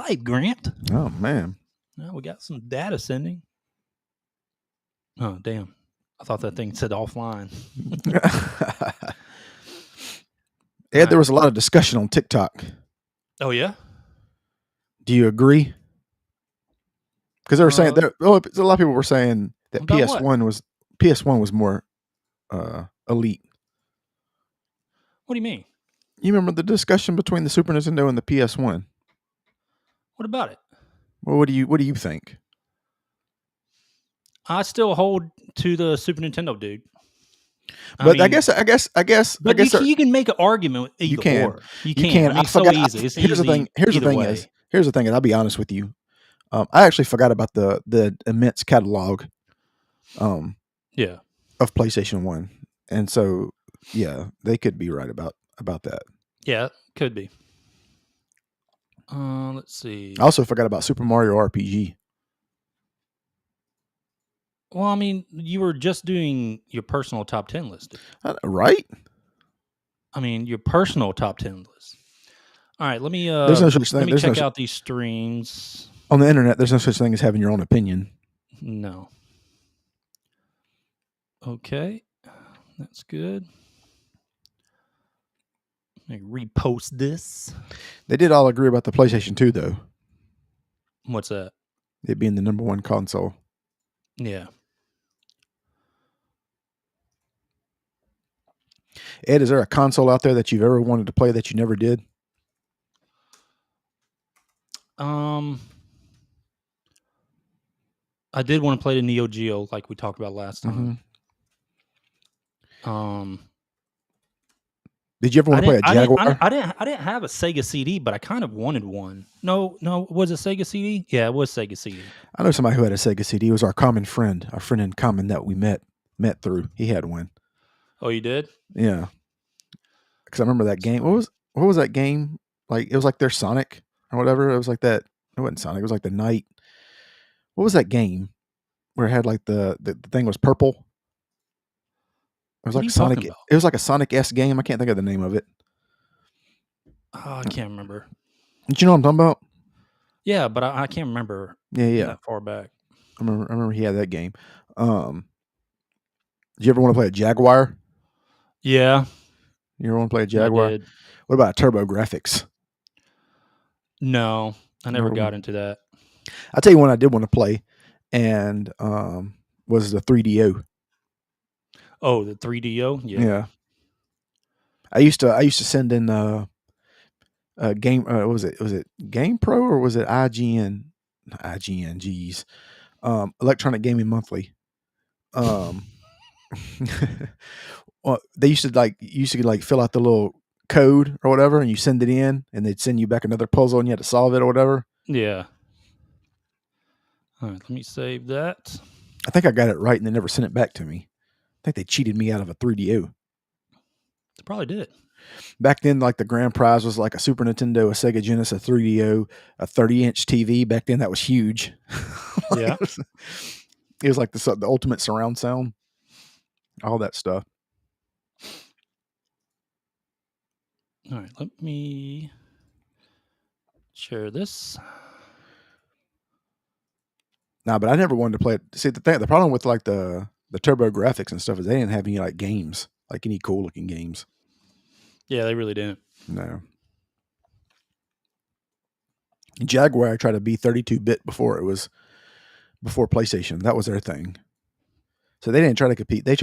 live, Grant. Oh, man. Well, we got some data sending. Oh, damn. I thought that thing said offline. Ed, there was a lot of discussion on TikTok. Oh, yeah? Do you agree? Because they were saying a lot of people were saying that PS1 was more elite. What do you mean? You remember the discussion between the Super Nintendo and the PS1? What about it? Well, what do you think? I still hold to the Super Nintendo, dude. But I guess. But you can make an argument with either or. You can. I mean, it's so easy. It's here's easy. Here's the thing. And I'll be honest with you. I actually forgot about the immense catalog. Yeah. Of PlayStation 1, and so yeah, they could be right about that. Yeah, could be. Let's see. I also forgot about Super Mario RPG. Well, I mean, you were just doing your personal top 10 list. Right? I mean, your personal top 10 list. All right, let me there's no such thing. Let me check out these streams. On the internet, there's no such thing as having your own opinion. No. Okay. That's good. Let me repost this. They did all agree about the PlayStation 2, though. What's that? It being the number one console. Yeah. Ed, is there a console out there that you've ever wanted to play that you never did? I did want to play the Neo Geo like we talked about last time. Mm-hmm. Did you ever want to play a Jaguar? I didn't have a Sega CD, but I kind of wanted one. No, was it Sega CD? Yeah, it was Sega CD. I know somebody who had a Sega CD. It was our common friend, our friend in common that we met through. He had one. Oh, you did? Yeah. Because I remember that game. What was that game? Like, it was like their Sonic or whatever. It was like that. It wasn't Sonic. It was like the Night. What was that game where it had like the thing was purple? It was like Sonic. It was like a Sonic-esque game. I can't think of the name of it. Oh, I can't remember. Did you know what I'm talking about? Yeah, but I can't remember. Yeah. That far back. I remember he had that game. Did you ever want to play a Jaguar? Yeah. You ever want to play a Jaguar? I did. What about TurboGrafx? No, I never got into that. I'll tell you one I did want to play, and was the 3DO. Oh, the 3DO? Yeah. I used to send in game. Was it Game Pro or was it IGN? IGN, geez. Electronic Gaming Monthly. Well, they used to fill out the little code or whatever, and you send it in, and they'd send you back another puzzle, and you had to solve it or whatever. Yeah. All right, let me save that. I think I got it right, and they never sent it back to me. I think they cheated me out of a 3DO. They probably did. Back then, like the grand prize was like a Super Nintendo, a Sega Genesis, a 3DO, a 30-inch TV. Back then, that was huge. Yeah. It was like the ultimate surround sound. All that stuff. All right, let me share this. Nah, but I never wanted to play it. See, the problem with like the TurboGrafx and stuff is they didn't have any like games, like any cool looking games. Yeah, they really didn't. No. Jaguar tried to be 32-bit before PlayStation. That was their thing. So they didn't try to compete. They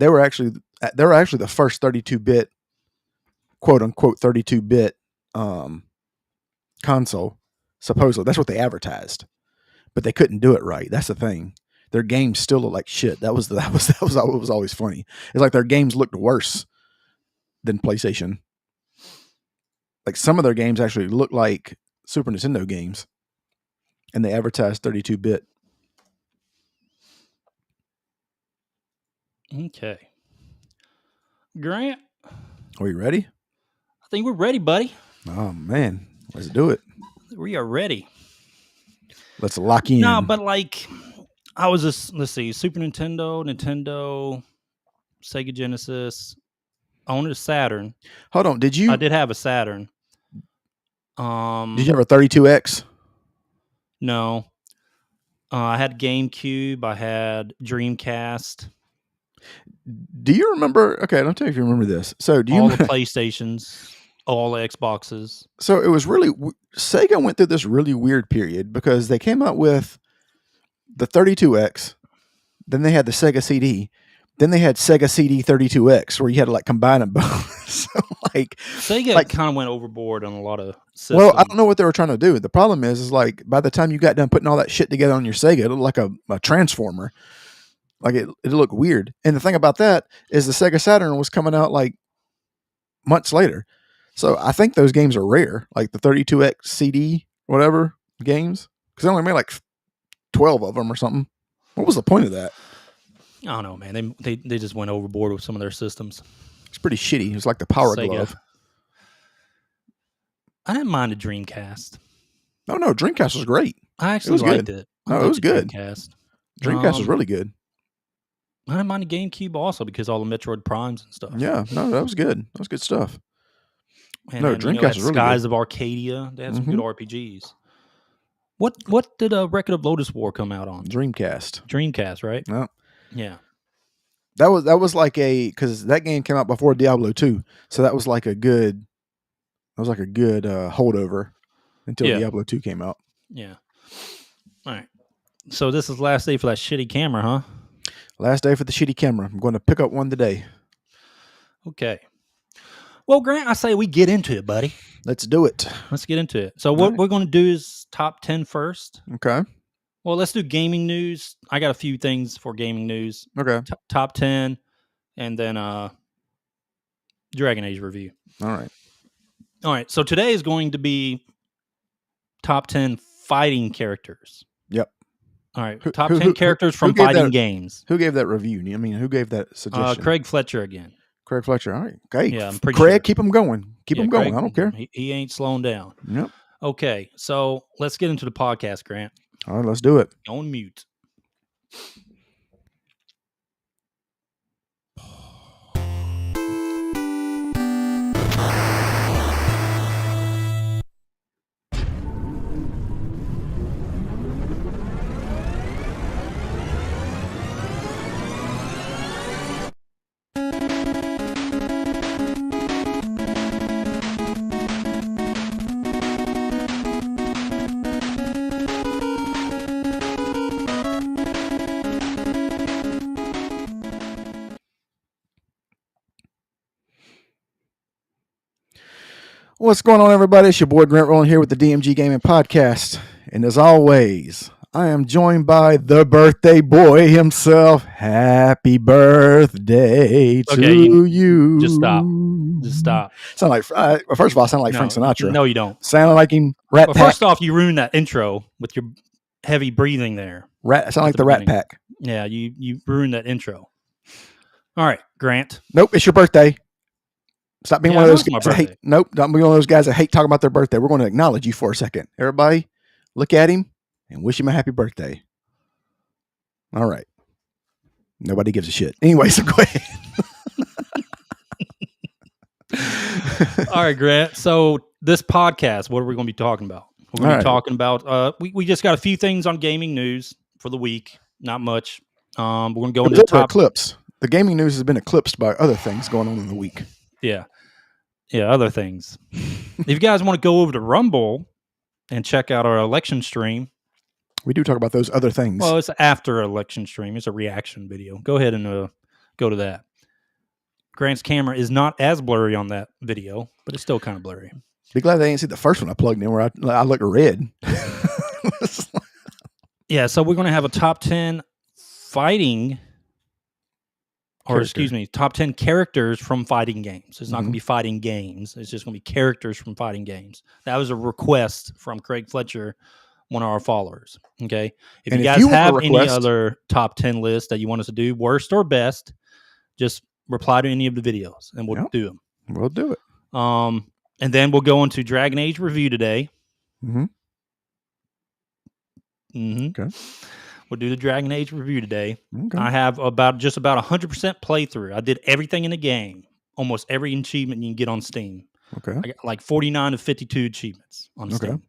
were actually the first 32-bit, quote unquote 32-bit console. Supposedly, that's what they advertised, but they couldn't do it right. That's the thing. Their games still look like shit. That was always funny. It's like their games looked worse than PlayStation. Like some of their games actually look like Super Nintendo games, and they advertised 32-bit. Okay. Grant, Are you ready? I think we're ready, buddy. Oh man, let's do it. We are ready. Let's lock in. No, but like I was just, let's see, Super Nintendo, Sega Genesis. I owned a Saturn. Hold on, I did have a Saturn. Did you have a 32X? No. I had GameCube. I had Dreamcast. Do you remember? Okay, don't tell me if you remember this. So, do you? All the PlayStations, all the Xboxes. So it was really Sega went through this really weird period because they came out with the 32X, then they had the Sega CD, then they had Sega CD 32X, where you had to like combine them both. So Sega kind of went overboard on a lot of systems. Well, I don't know what they were trying to do. The problem is like by the time you got done putting all that shit together on your Sega, it looked like a transformer. Like it looked weird. And the thing about that is the Sega Saturn was coming out like months later. So I think those games are rare, like the 32X CD, whatever games, because they only made like 12 of them or something. What was the point of that? I don't know, man. They just went overboard with some of their systems. It's pretty shitty. It was like the Power Sega. Glove. I didn't mind the Dreamcast. No, Dreamcast was great. I actually liked it. No, it was good. Dreamcast. Dreamcast was really good. I didn't mind the GameCube also because all the Metroid Primes and stuff. Yeah, no, that was good. That was good stuff. And no, then, Dreamcast was really Skies good. of Arcadia. They had some good RPGs. What did Record of Lotus War come out on? Dreamcast, right? No. Yeah. That was like because that game came out before Diablo 2, so that was like a good holdover until Diablo 2 came out. Yeah. All right. So this is last day for that shitty camera, huh? Last day for the shitty camera. I'm going to pick up one today. Okay. Well, Grant, I say we get into it, buddy. Let's do it. Let's get into it. So what we're going to do is top 10 first. Okay. Well, let's do gaming news. I got a few things for gaming news. Okay. Top 10, and then Dragon Age review. All right. So today is going to be top 10 fighting characters. Yep. All right. Top 10 characters from fighting games. Who gave that review? I mean, who gave that suggestion? Craig Fletcher again. Craig Fletcher. All right. Okay. Yeah, I'm pretty Craig, sure. Keep them going. Keep them going. Craig, I don't care. He ain't slowing down. Yep. Okay. So let's get into the podcast, Grant. All right. Let's do it. On mute. What's going on, everybody? It's your boy Grant Rowland here with the DMG Gaming Podcast. And as always, I am joined by the birthday boy himself. Happy birthday to you. Just stop. Sound like, first of all, I sound like Frank Sinatra. No, you don't. Sound like him. Rat Pack. First off, you ruined that intro with your heavy breathing there. Sound like the Rat Pack. Yeah, you ruined that intro. All right, Grant. Nope, it's your birthday. Stop being one of those guys that hate. Nope, don't be one of those guys that hate talking about their birthday. We're going to acknowledge you for a second. Everybody, look at him and wish him a happy birthday. All right. Nobody gives a shit. Anyway, so go ahead. All right, Grant. So this podcast, what are we going to be talking about? We're going to be talking about. We just got a few things on gaming news for the week. Not much. We're going to go into the top eclipse. The gaming news has been eclipsed by other things going on in the week. Yeah, other things. If you guys want to go over to Rumble and check out our election stream. We do talk about those other things. Well, it's after election stream. It's a reaction video. Go ahead and go to that. Grant's camera is not as blurry on that video, but it's still kind of blurry. Be glad they didn't see the first one I plugged in where I look red. Yeah, so we're going to have a top 10 fighting... top 10 characters from fighting games. It's not going to be fighting games. It's just going to be characters from fighting games. That was a request from Craig Fletcher, one of our followers. Okay. If you guys have any other top 10 lists that you want us to do, worst or best, just reply to any of the videos and we'll do them. We'll do it. And then we'll go into Dragon Age review today. Okay. We'll do the Dragon Age review today. Okay. I have about 100% playthrough. I did everything in the game, almost every achievement you can get on Steam. Okay. I got like 49 of 52 achievements on Steam.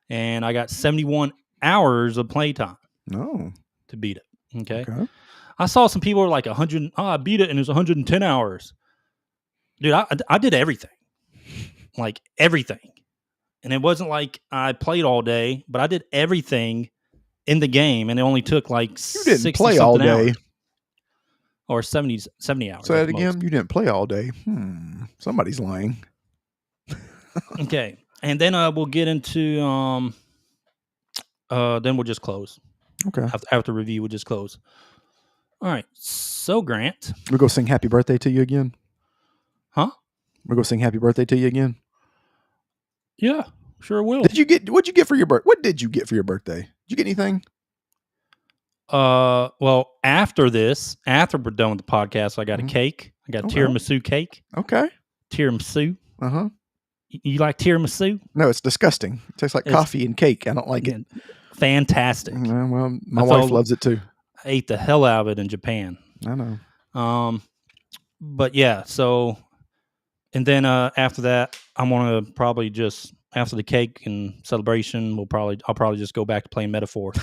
And I got 71 hours of playtime to beat it. Okay. I saw some people were like 100. Oh, I beat it and it was 110 hours. Dude, I did everything. Like everything. And it wasn't like I played all day, but I did everything in the game, and it only took like 60 play all day. Hours. Or 70 hours. Say that again. You didn't play all day. Somebody's lying. Okay. And then we'll get into then we'll just close. Okay. After review, we'll just close. All right. So Grant, we'll go sing happy birthday to you again. Huh? We'll go sing happy birthday to you again. Yeah, sure will. What'd you get for your birthday? What did you get for your birthday? Did you get anything? Well, after we're done with the podcast, I got a cake. I got tiramisu cake. Okay. Tiramisu. Uh-huh. You like tiramisu? No, it's disgusting. It tastes like coffee and cake. I don't like it. Fantastic. Well, my wife loves it too. I ate the hell out of it in Japan. I know. But yeah, so, and then after that, I'm gonna probably just after the cake and celebration, I'll probably just go back to playing Metaphor.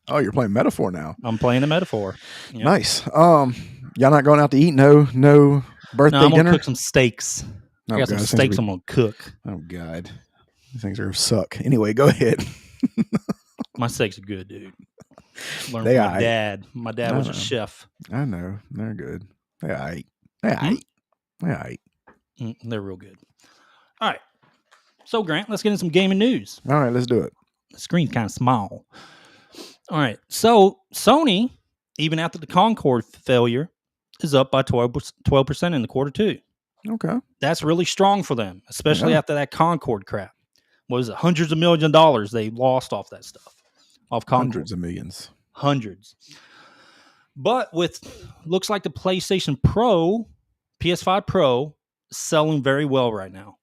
Oh, you're playing Metaphor now. I'm playing the Metaphor. Yep. Nice. Y'all not going out to eat? No birthday I'm dinner? Gonna cook some steaks. I got some steaks I'm gonna cook. Oh God, these things are gonna suck. Anyway, go ahead. My steaks are good, dude. Learned from my dad. My dad was a chef. I know. They're good. They ate. They're real good. All right. So Grant, let's get into some gaming news. All right, let's do it. The screen's kind of small. All right. So Sony, even after the Concord failure, is up by 12% in the quarter two. Okay. That's really strong for them, especially after that Concord crap. What was it? Hundreds of millions of dollars they lost off that stuff. Off Concord. Hundreds of millions. Hundreds. But looks like the PlayStation Pro, PS5 Pro, is selling very well right now.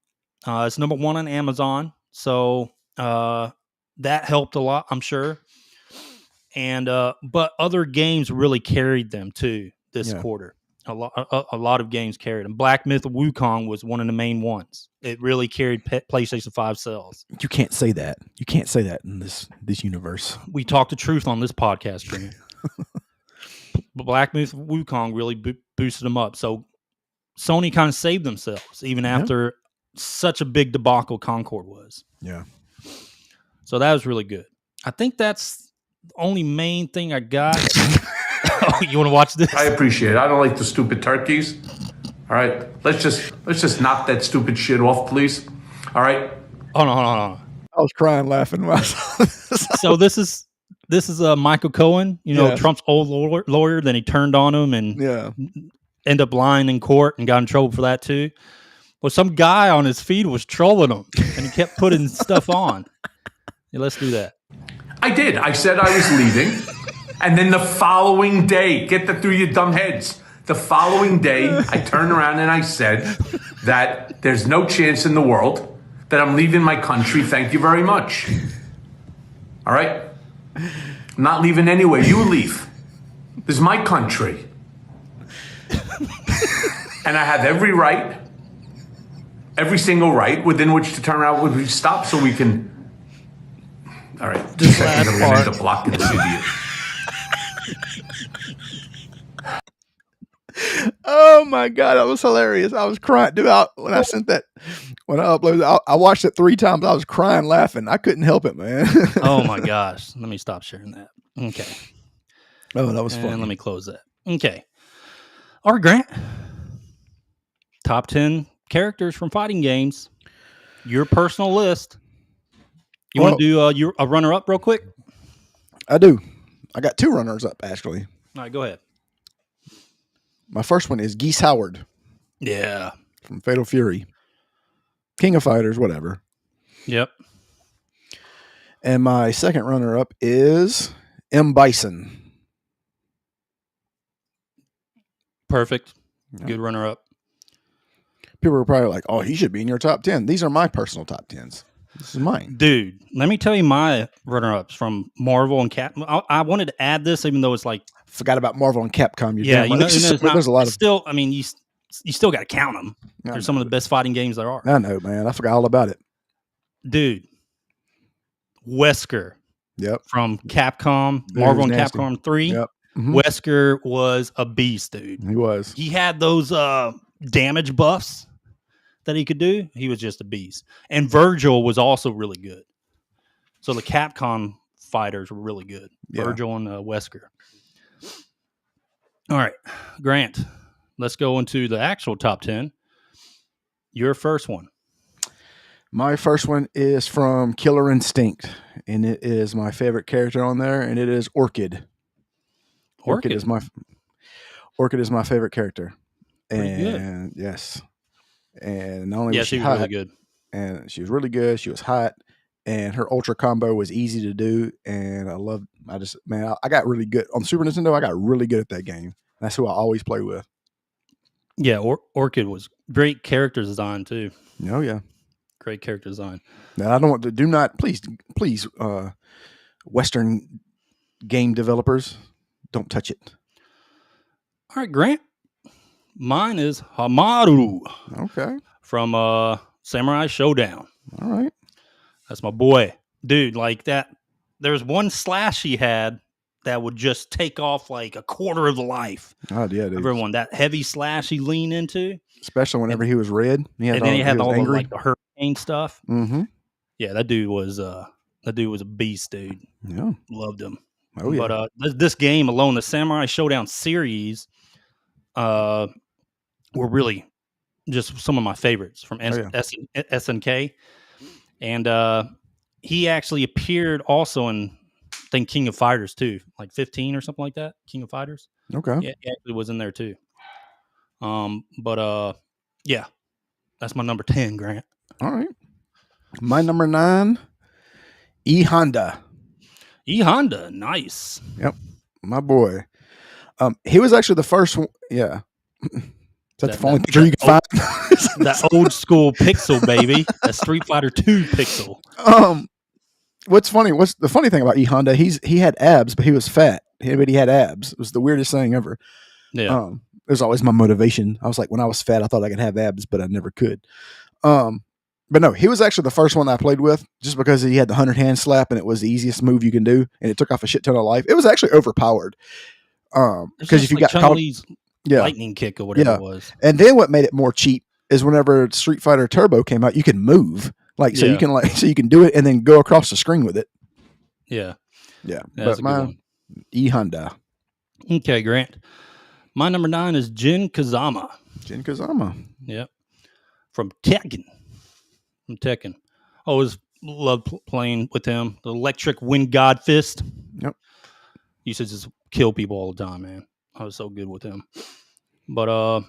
It's number one on Amazon. So that helped a lot, I'm sure. And but other games really carried them too this quarter. A lot of games carried them. Black Myth Wukong was one of the main ones. It really carried PlayStation 5 sales. You can't say that. You can't say that in this universe. We talk the truth on this podcast, Trina. Black Myth Wukong really boosted them up. So Sony kind of saved themselves even after such a big debacle Concord was. Yeah. So that was really good. I think that's the only main thing I got. Oh, you want to watch this? I appreciate it. I don't like the stupid turkeys. All right, let's just knock that stupid shit off, please. All right. Hold on. I was crying laughing when I saw this. So this is Michael Cohen, Trump's old lawyer. Then he turned on him and ended up lying in court and got in trouble for that too. Well, some guy on his feed was trolling him, and he kept putting stuff on. Yeah, let's do that. I did. I said I was leaving. And then the following day, get that through your dumb heads. The following day, I turned around and I said that there's no chance in the world that I'm leaving my country. Thank you very much. All right? I'm not leaving anywhere. You leave. This is my country. And I have every right, every single right within which to turn around when we stop so we can. All right. This last I'm going to end up blocking this idiot. Oh my God, that was hilarious. I was crying. Dude, when I sent that, when I uploaded, I watched it 3 times. I was crying, laughing. I couldn't help it, man. Oh my gosh. Let me stop sharing that. Okay. Oh, that was fun. And let me close that. Okay. All right, Grant. Top 10 characters from fighting games. Your personal list. You want to do a runner-up real quick? I do. I got 2 runners-up, actually. All right, go ahead. My first one is Geese Howard. Yeah. From Fatal Fury. King of Fighters, whatever. Yep. And my second runner-up is M. Bison. Perfect. Good runner-up. People were probably like, oh, he should be in your top 10. These are my personal top 10s. This is mine. Dude, let me tell you my runner-ups from Marvel and Cap. I wanted to add this even though it's like... Forgot about Marvel and Capcom. There's a lot of... Still, I mean, you still got to count them. They're some of the best fighting games there are. I know, man. I forgot all about it. Dude, Wesker. Yep. From Capcom, Marvel and Capcom 3. Yep. Mm-hmm. Wesker was a beast, dude. He was. He had those damage buffs that he could do. He was just a beast. And Virgil was also really good. So the Capcom fighters were really good. Yeah. Virgil and Wesker. All right, Grant, let's go into the actual top 10. Your first one. My first one is from Killer Instinct, and it is my favorite character on there, and it is Orchid. Orchid is my favorite character. Pretty and good. Yes. And not only was she was hot, really good. And she was really good. She was hot, and her ultra combo was easy to do. And I got really good on Super Nintendo. I got really good at that game. That's who I always play with. Yeah, Orchid was great character design too. Oh yeah, great character design. Now I don't want to. Do not please, Western game developers, don't touch it. All right, Grant. Mine is Hamaru. Okay. From Samurai Showdown. All right. That's my boy. Dude, like that. There's one slash he had that would just take off like a quarter of the life. Oh, yeah, dude. Everyone, that heavy slash he leaned into. Especially whenever he was red. Then he had all the, like, the hurricane stuff. Mm-hmm. Yeah, that dude was a beast, dude. Yeah. Loved him. Oh, yeah. But this game alone, the Samurai Showdown series, were really just some of my favorites from SNK. And he actually appeared also in, I think, King of Fighters too, like 15 or something like that. King of Fighters. Okay. Yeah, he actually was in there too. Yeah, that's my number 10, Grant. All right. My number 9, E Honda. E Honda, nice. Yep, my boy. He was actually the first one. Yeah. That's the only picture you can find. That old school pixel, baby. That Street Fighter 2 pixel. What's funny? What's the funny thing about E Honda? He had abs, but he was fat. But he had abs. It was the weirdest thing ever. Yeah. It was always my motivation. I was like, when I was fat, I thought I could have abs, but I never could. But no, he was actually the first one that I played with, just because he had the 100 hand slap, and it was the easiest move you can do, and it took off a shit ton of life. It was actually overpowered. Because if you got caught, lightning kick or whatever it was. And then what made it more cheap is whenever Street Fighter Turbo came out, you can move, so you can do it and then go across the screen with it. Yeah. But my E Honda. Okay, Grant. My number 9 is Jin Kazama. Yep. From Tekken. I always loved playing with him. The electric wind god fist. Yep. Used to just kill people all the time, man. I was so good with him. But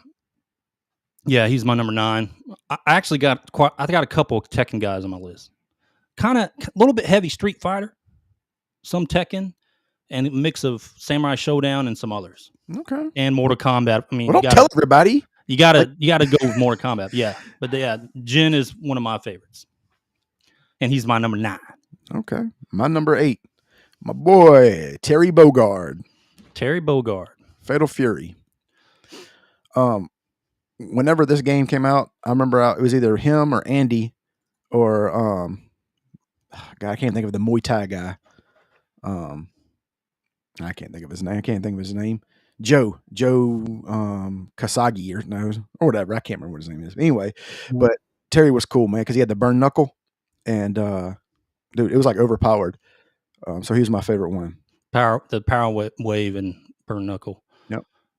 yeah, he's my number 9. I actually got I got a couple of Tekken guys on my list. Kind of a little bit heavy Street Fighter, some Tekken, and a mix of Samurai Showdown and some others. Okay. And Mortal Kombat. I mean, don't tell everybody. You gotta go with Mortal Kombat. Yeah, but Jin is one of my favorites, and he's my number 9. Okay, my number 8, my boy Terry Bogard. Fatal Fury. Whenever this game came out, I remember it was either him or Andy or God, I can't think of the Muay Thai guy. I can't think of his name. Joe Kasagi or whatever. I can't remember what his name is. Anyway, but Terry was cool, man, because he had the burn knuckle, and dude, it was like overpowered. So he was my favorite one. The power wave and burn knuckle.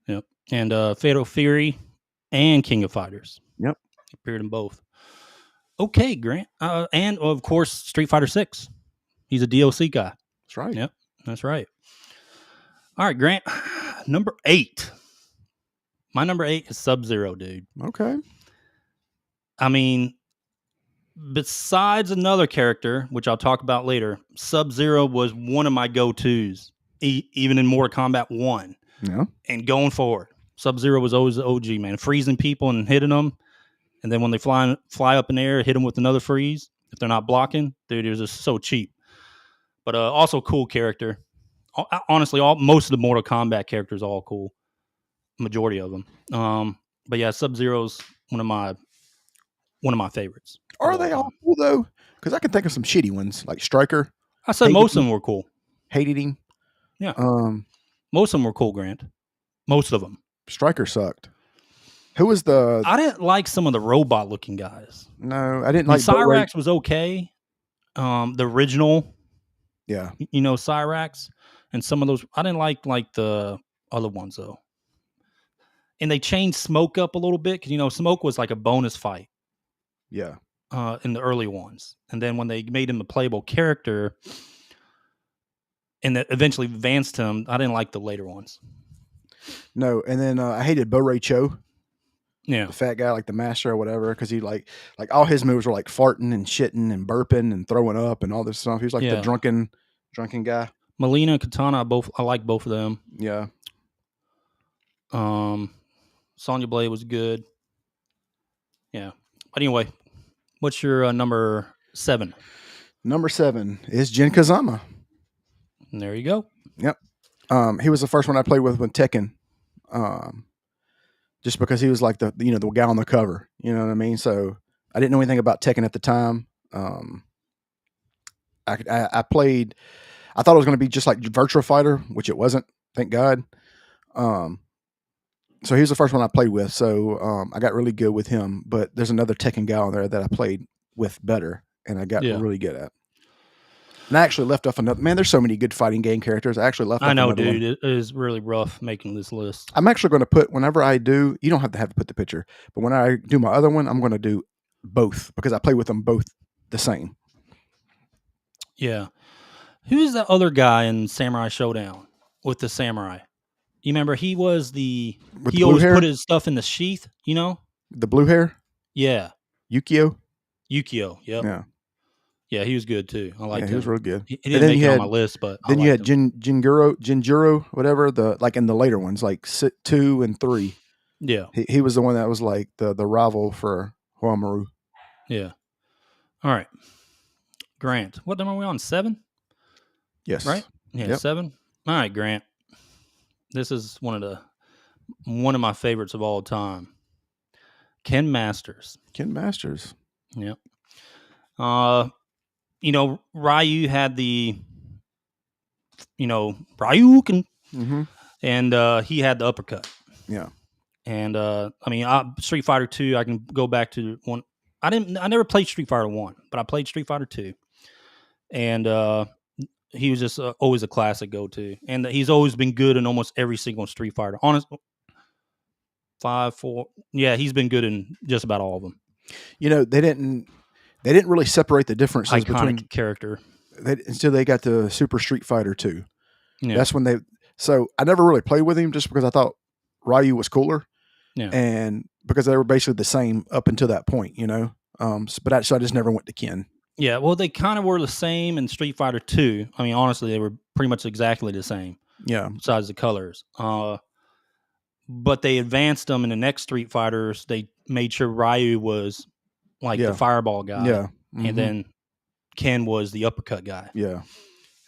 Yep. And Fatal Fury and King of Fighters. Yep. Appeared in both. Okay, Grant. And of course, Street Fighter 6. He's a DLC guy. That's right. Yep. That's right. All right, Grant. Number 8. My number 8 is Sub-Zero, dude. Okay. I mean, besides another character, which I'll talk about later, Sub-Zero was one of my go-tos, even in Mortal Kombat 1. Yeah. And going forward, Sub-Zero was always the OG, man. Freezing people and hitting them. And then when they fly up in the air, hit them with another freeze. If they're not blocking, dude, it was just so cheap. But also cool character. Honestly, most of the Mortal Kombat characters are all cool. Majority of them. But yeah, Sub-Zero's one of my favorites. Are they all cool though? Because I can think of some shitty ones like Stryker. I said most of them were cool. Hated him. Yeah. Most of them were cool, Grant. Most of them. Stryker sucked. Who was the? I didn't like some of the robot-looking guys. No, I didn't like. Cyrax was okay. The original. Yeah. Cyrax, and some of those I didn't like the other ones though. And they changed Smoke up a little bit because Smoke was like a bonus fight. Yeah. In the early ones, and then when they made him a playable character, and that eventually advanced him, I didn't like the later ones. No, and then I hated Bo Ray Cho. Yeah, the fat guy, like the master or whatever, because he like all his moves were like farting and shitting and burping and throwing up and all this stuff. He was like the drunken guy. Melina and Katana, I like both of them. Yeah. Sonya Blade was good. Yeah. But anyway, what's your number 7? Number 7 is Jin Kazama. And there you go. Yep. He was the first one I played with Tekken. Just because he was like the guy on the cover, you know what I mean? So I didn't know anything about Tekken at the time. I played, I thought it was going to be just like Virtua Fighter, which it wasn't, thank God. So he was the first one I played with. So I got really good with him, but there's another Tekken guy on there that I played with better and I got really good at. And I actually left off another. Man, there's so many good fighting game characters. I actually left off another one. Dude. It is really rough making this list. I'm actually going to put, whenever I do, you don't have to put the picture, but when I do my other one, I'm going to do both because I play with them both the same. Yeah. Who's the other guy in Samurai Showdown with the samurai? You remember he was he always put his stuff in the sheath, The blue hair? Yeah. Yukio, yep. Yeah. Yeah, he was good too. I liked him. He was real good. He didn't make it on my list, but then you had Jinjuro, whatever, like in the later ones, like 2 and 3. Yeah. He was the one that was like the rival for Huamaru. Yeah. All right. Grant, what number are we on? 7? Yes. Right? Yeah, 7. All right, Grant. This is one of my favorites of all time. Ken Masters. Yep. Ryu had the, Ryuken, and he had the uppercut. Yeah. And Street Fighter 2, I can go back to one. I never played Street Fighter 1, but I played Street Fighter 2, and he was just always a classic go-to, and he's always been good in almost every single Street Fighter. 5, 4, yeah, he's been good in just about all of them. They didn't really separate the differences between character until they got to Super Street Fighter 2. Yeah. That's when so I never really played with him just because I thought Ryu was cooler. Yeah. And because they were basically the same up until that point, but I just never went to Ken. Yeah. Well, they kind of were the same in Street Fighter 2. I mean, honestly, they were pretty much exactly the same. Yeah. Besides the colors. But they advanced them in the next Street Fighters. They made sure Ryu was like the fireball guy. Yeah. Mm-hmm. And then Ken was the uppercut guy. Yeah. And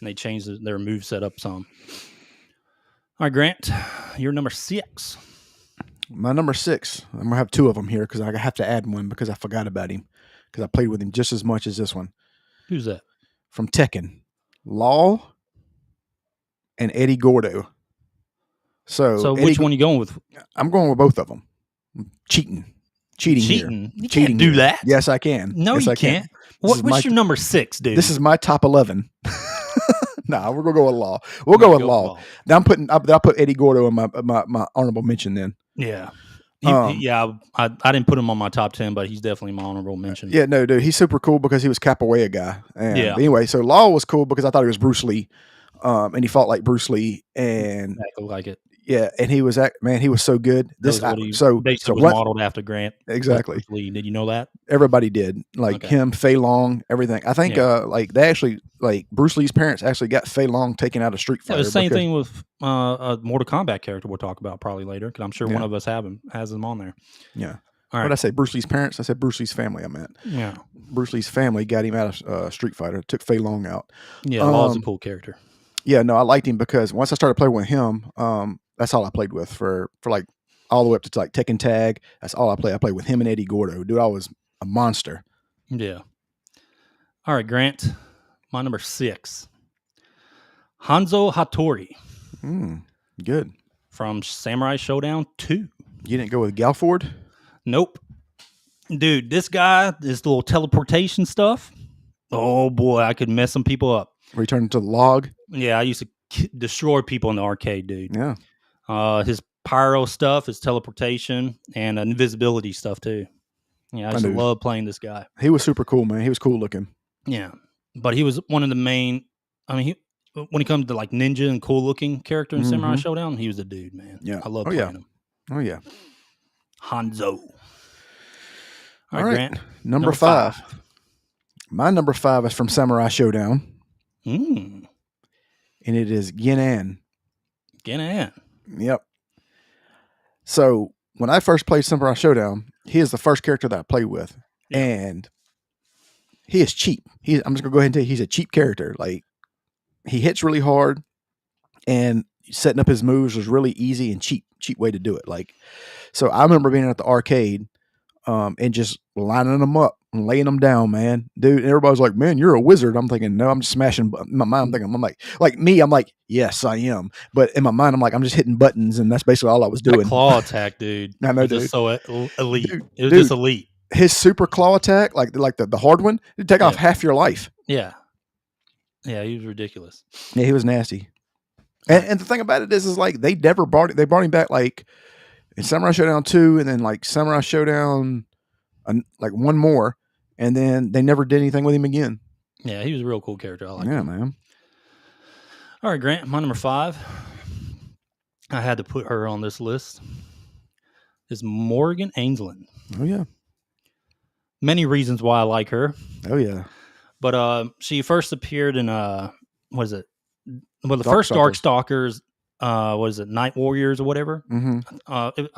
they changed their move set up some. All right, Grant, you're number 6. My number 6. I'm going to have 2 of them here because I have to add one because I forgot about him because I played with him just as much as this one. Who's that? From Tekken. Law and Eddie Gordo. So which one are you going with? I'm going with both of them. Cheating. You can't do that. Yes, I can. No, yes, you I can't. Can. What's your number 6, dude? This is my top 11. Nah, we're gonna go with Law. We'll go with Law. Now I'll put Eddie Gordo in my honorable mention then. Yeah. I didn't put him on my top 10, but he's definitely my honorable mention. Yeah, no, dude, he's super cool because he was Capoeira guy. And anyway, so Law was cool because I thought he was Bruce Lee, and he fought like Bruce Lee, and exactly like it. Yeah, and he was so good. He was modeled after Grant. Exactly. Bruce Lee. Did you know that? Everybody did. Like him, Fei Long, everything. I think they actually Bruce Lee's parents actually got Fei Long taken out of Street Fighter. The same thing with a Mortal Kombat character we'll talk about probably later because I'm sure one of us has him on there. Yeah. All right. What did I say? Bruce Lee's parents? I said Bruce Lee's family. I meant. Yeah. Bruce Lee's family got him out of Street Fighter. Took Fei Long out. Yeah, Law's a cool character. Yeah, no, I liked him because once I started playing with him, that's all I played with for like all the way up to like Tekken Tag. That's all I play. I play with him and Eddie Gordo. Dude, I was a monster. Yeah. All right, Grant. My number 6. Hanzo Hattori. Good. From Samurai Showdown 2. You didn't go with Galford? Nope. Dude, this guy, this little teleportation stuff. Oh boy, I could mess some people up. Return to the log. Yeah, I used to destroy people in the arcade, dude. Yeah. His pyro stuff, his teleportation, and invisibility stuff too. Yeah, I just love playing this guy. He was super cool, man. He was cool looking. Yeah, but he was one of the main. I mean, when it comes to like ninja and cool looking character in Samurai Showdown, he was a dude, man. Yeah, I love playing him. Oh yeah, Hanzo. All right, Grant. Number 5. My number 5 is from Samurai Showdown. And it is Genan. Genan. Yep. So when I first played Samurai Showdown, he is the first character that I played with. Yeah. And he is cheap. I'm just gonna go ahead and tell you he's a cheap character. Like, he hits really hard, and setting up his moves was really easy and cheap way to do it. Like, so I remember being at the arcade and just lining them up and laying them down, man. Dude, and everybody's like, man, you're a wizard. I'm thinking, no, I'm just smashing. In my mind, I'm like, yes, I am. But in my mind, I'm like, I'm just hitting buttons, and that's basically all I was doing. That claw attack, dude. I know, dude. Just so elite. It was just elite. His super claw attack, like the hard one, it'd take off half your life. Yeah. Yeah, he was ridiculous. Yeah, he was nasty. And the thing about it is like they brought him back like in Samurai Showdown 2, and then like Samurai Showdown like one more, and then they never did anything with him again. Yeah, he was a real cool character. I like him. Man. All right, Grant, my number 5. I had to put her on this list. Is Morgan Ainsland. Oh yeah. Many reasons why I like her. Oh yeah. But she first appeared in what is it? Well, the first Darkstalkers, what is it, Night Warriors or whatever? It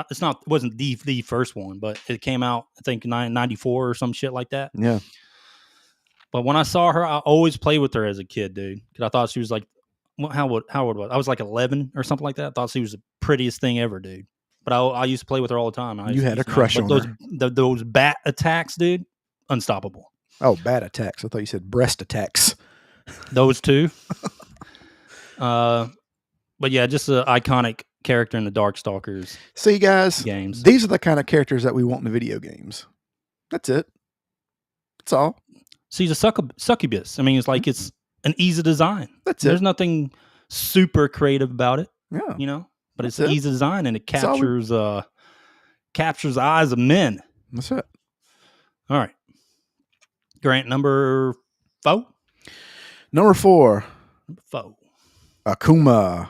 wasn't the first one, but it came out, I think, 94 or some shit like that. Yeah. But when I saw her, I always played with her as a kid, dude. Because I thought she was like, how old was I? I was like 11 or something like that. I thought she was the prettiest thing ever, dude. But I used to play with her all the time. You had a crush on her. Those bat attacks, dude, unstoppable. Oh, bat attacks. I thought you said breast attacks. Those two. But yeah, just an iconic character in the Darkstalkers. See, guys, games. These are the kind of characters that we want in the video games. That's it. That's all. She's a succubus. I mean, it's like it's an easy design. That's it. There's nothing super creative about it. Yeah. You know, but it's an easy design, and it captures the eyes of men. That's it. All right. Grant, number 4. Number 4. Akuma.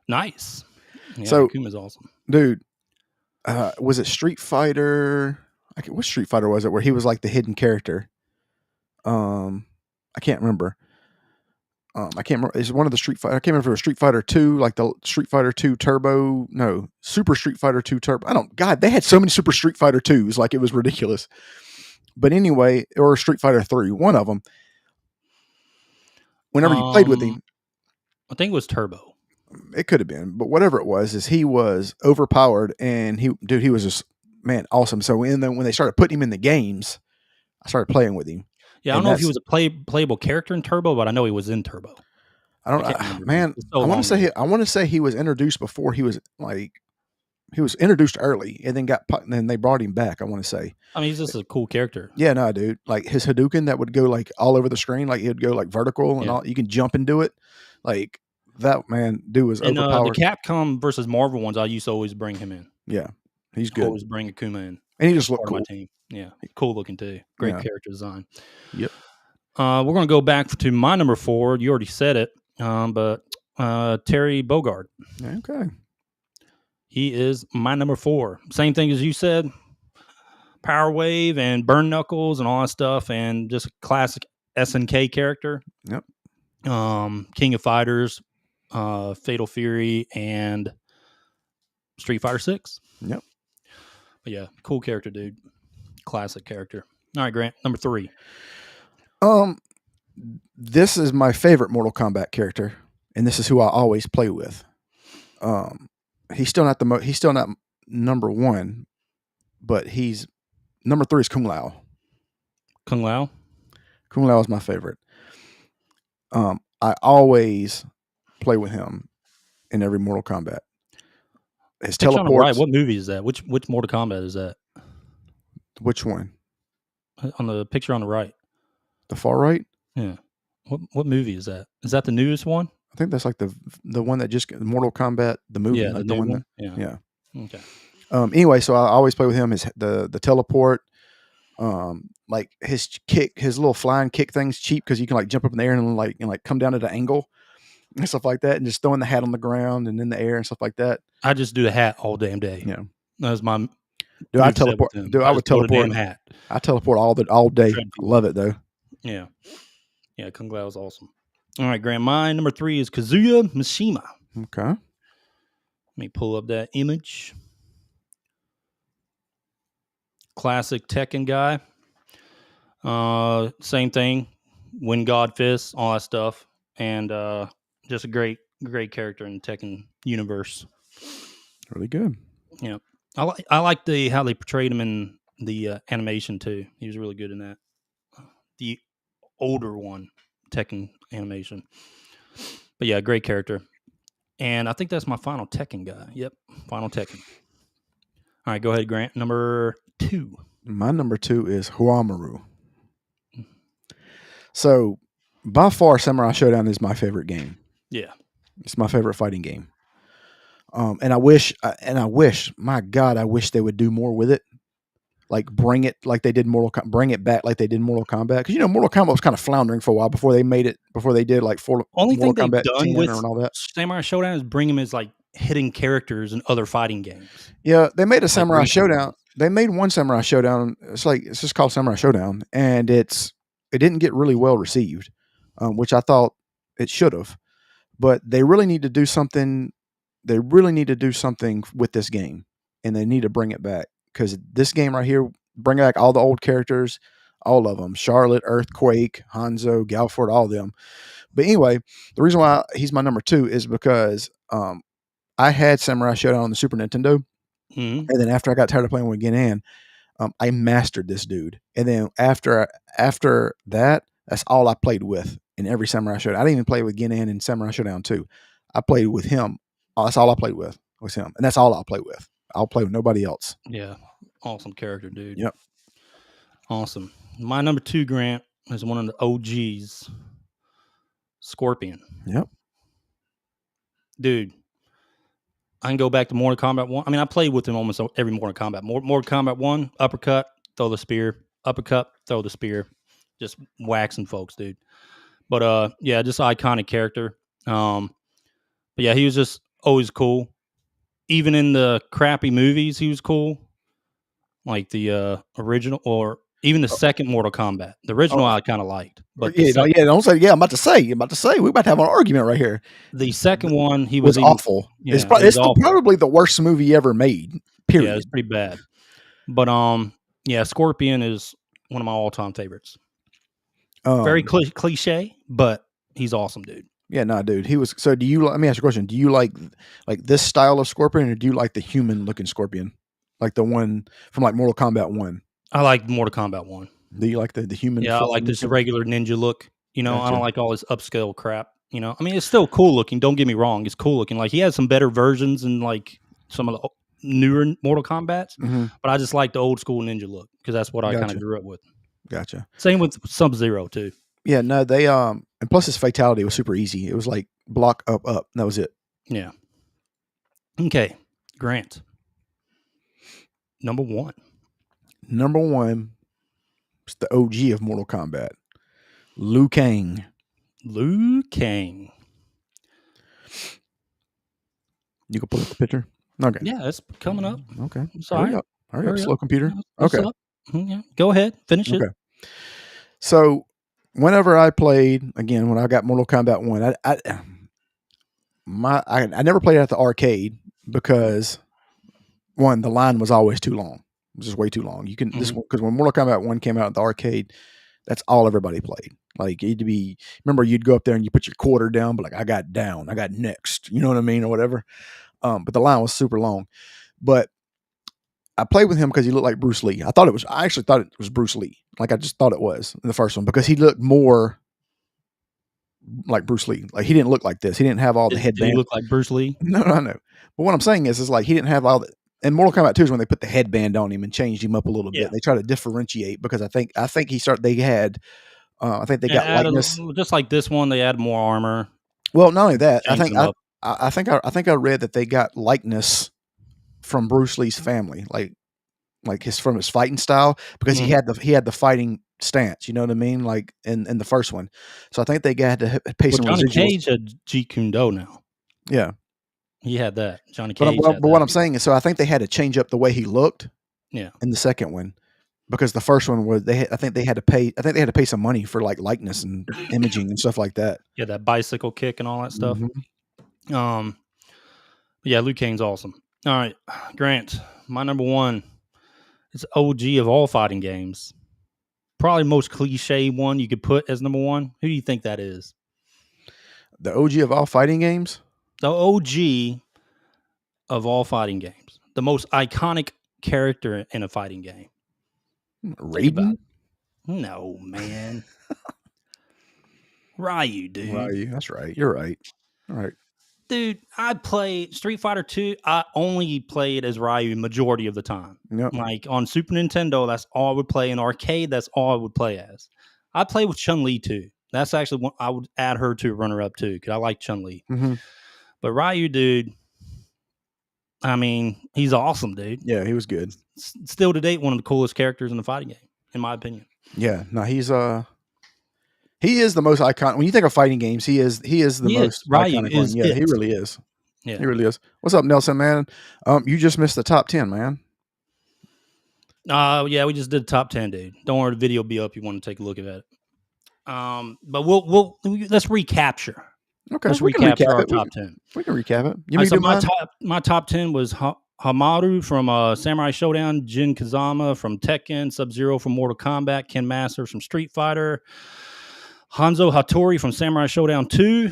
Nice. Yeah, so Akuma's awesome. Dude, was it Street Fighter? What Street Fighter was it where he was like the hidden character? I can't remember. It's one of the Street Fighter. I can't remember if it was Street Fighter 2, like the Street Fighter 2 Turbo. No, Super Street Fighter 2 Turbo. God, they had so many Super Street Fighter 2s, like it was ridiculous. But anyway, or Street Fighter 3, one of them. Whenever you played with him, I think it was Turbo. It could have been, but whatever it was, is he was overpowered, and he was just, man, awesome. So when they started putting him in the games, I started playing with him. Yeah, I don't know if he was a playable character in Turbo, but I know he was in Turbo. I want to say he was introduced before he was introduced early, and then they brought him back. I want to say. I mean, he's just a cool character. Yeah, no, dude. Like his Hadouken that would go like all over the screen, like he'd go like vertical and all. You can jump and do it. Like that, man, dude was overpowered. The Capcom versus Marvel ones, I used to always bring him in. Yeah, he's good. Always bring Akuma in, and he just looked cool. My team. Yeah, cool looking too. Great character design. Yep. We're gonna go back to my number 4. You already said it, but Terry Bogard. Okay. He is my number 4. Same thing as you said. Power Wave and Burn Knuckles and all that stuff, and just a classic SNK character. Yep. King of Fighters, Fatal Fury, and Street Fighter 6. Yep. But yeah, cool character, dude. Classic character. All right, Grant, number 3. This is my favorite Mortal Kombat character, and this is who I always play with. he's still not he's still not number one, but he's number 3 is Kung Lao. Kung Lao. Kung Lao is my favorite. I always play with him in every Mortal Kombat. His Picture teleports. on the right. What movie is that? Which Mortal Kombat is that? Which one? On the picture on the right. The far right? Yeah. What movie is that? Is that the newest one? I think that's like the one that just Mortal Kombat the movie. Yeah, like the one. one. Yeah. Okay. Anyway, so I always play with him. His the teleport, like his kick, his little flying kick thing's cheap because you can like jump up in the air and like come down at an angle and stuff like that, and just throwing the hat on the ground and in the air and stuff like that. I just do the hat all damn day. Yeah, that was my. Dude, I teleport. Dude, I would teleport. Hat. I teleport all day. Love it though. Yeah, yeah. Kung Lao is awesome. All right, Grant. Mine number 3 is Kazuya Mishima. Okay. Let me pull up that image. Classic Tekken guy. Same thing. Wind God Fist, all that stuff, and just a great character in the Tekken universe. Really good. Yeah, I like how they portrayed him in the animation too. He was really good in that. The older one, Tekken animation. But yeah, great character. And I think that's my final Tekken guy. Yep, final Tekken. All right, go ahead, Grant. Number 2. My number 2 is Huamaru. So, by far, Samurai Showdown is my favorite game. Yeah, it's my favorite fighting game. And I wish, my God, I wish they would do more with it. Like bring it like they did bring it back like they did Mortal Kombat. Because Mortal Kombat was kind of floundering for a while before they did like only Mortal thing Kombat they've done with and all that. Samurai Showdown is bring them as like hidden characters in other fighting games. Yeah, they made a Samurai Showdown. They made one Samurai Showdown. It's just called Samurai Showdown, and it didn't get really well received, which I thought it should have. But they really need to do something. They really need to do something with this game, and they need to bring it back. Because this game right here, bring back all the old characters, all of them. Charlotte, Earthquake, Hanzo, Galford, all of them. But anyway, the reason why he's my number 2 is because I had Samurai Showdown on the Super Nintendo. Mm-hmm. And then after I got tired of playing with Genan, I mastered this dude. And then after that, that's all I played with in every Samurai Showdown. I didn't even play with Genan in Samurai Showdown 2. I played with him. That's all I played with was him. And that's all I'll play with. I'll play with nobody else. Yeah. Awesome character, dude. Yep. Awesome. My number 2, Grant, is one of the OGs, Scorpion. Yep. Dude, I can go back to Mortal Kombat 1. I mean, I played with him almost every Mortal Kombat. Mortal Kombat 1, uppercut, throw the spear. Uppercut, throw the spear. Just waxing folks, dude. But, yeah, just an iconic character. But, yeah, he was just always cool. Even in the crappy movies, he was cool. Like the original, or even the second Mortal Kombat. The original I kind of liked. But don't say, I'm about to say. We're about to have an argument right here. The second one, he was awful. Yeah, it's probably the worst movie ever made, period. Yeah, it's pretty bad. But, yeah, Scorpion is one of my all-time favorites. Very cliche, but he's awesome, dude. Yeah, no, dude. He was. So, let me ask you a question. Do you like this style of Scorpion, or do you like the human looking Scorpion, like the one from like Mortal Kombat 1? I like Mortal Kombat 1. Do you like the human? Yeah, I like this regular ninja look. Gotcha. I don't like all this upscale crap. I mean, it's still cool looking. Don't get me wrong. It's cool looking. Like he has some better versions in like some of the newer Mortal Kombats, but I just like the old school ninja look because that's what I kind of grew up with. Gotcha. Same with Sub-Zero too. Yeah, no, they and plus his fatality was super easy. It was like block up. That was it. Yeah. Okay, Grant. Number 1. Number 1 is the OG of Mortal Kombat, Liu Kang. Liu Kang. You can pull up the picture. Okay. Yeah, it's coming up. Okay. Sorry. Hurry up, slow computer. Okay. Yeah. Go ahead. Finish it. So, whenever I played, again, when I got Mortal Kombat 1, I never played it at the arcade because, one, the line was always too long. It was just way too long. You can because when Mortal Kombat 1 came out at the arcade, that's all everybody played. Like remember you'd go up there and you put your quarter down, but like I got down, I got next. You know what I mean, or whatever. But the line was super long. But I played with him because he looked like Bruce Lee. I actually thought it was Bruce Lee. Like I just thought it was in the first one because he looked more like Bruce Lee. Like he didn't look like this. He didn't have all the headband. Did he look like Bruce Lee? No. But what I'm saying is like he didn't have all the. And Mortal Kombat 2 is when they put the headband on him and changed him up a little bit. They try to differentiate because I think he started. They had. I think they got likeness. Just like this one, they add more armor. Well, not only that, I think I read that they got likeness from Bruce Lee's family, like from his fighting style, because he had the fighting stance. You know what I mean? Like in the first one. So I think they had to pay some Johnny residuals. Cage had Jeet Kune Do now. Yeah, he had that. Johnny Cage. But what I'm saying is, so I think they had to change up the way he looked. Yeah. In the second one. Because the first one was I think they had to pay some money for like likeness and imaging and stuff like that. Yeah, that bicycle kick and all that stuff. Mm-hmm. Yeah, Liu Kang's awesome. All right, Grant, my number one is OG of all fighting games. Probably the most cliche one you could put as number one. Who do you think that is? The OG of all fighting games? The OG of all fighting games. The most iconic character in a fighting game. Raiden? No, man. Ryu, dude. Ryu, that's right. You're right. All right. Dude, I played Street Fighter 2. I only played as Ryu majority of the time. Yep. Like on Super Nintendo, that's all I would play. In arcade, that's all I would play as. I played with Chun-Li too. That's actually what I would add her to runner-up too, because I like Chun-Li. Mm-hmm. But Ryu, dude, I mean, he's awesome, dude. Yeah, he was good. Still to date, one of the coolest characters in the fighting game, in my opinion. Yeah, no, he is the most iconic. When you think of fighting games, he is the most iconic one. Yeah, he really is. Yeah, he really is. What's up, Nelson, man? You just missed the top 10, man. Yeah, we just did the top 10, dude. Don't worry, the video will be up. You want to take a look at it. But let's recapture. Okay, let's recapture our top 10. We can recap it. My top 10 was Hamaru from Samurai Showdown, Jin Kazama from Tekken, Sub-Zero from Mortal Kombat, Ken Masters from Street Fighter, Hanzo Hattori from Samurai Showdown 2,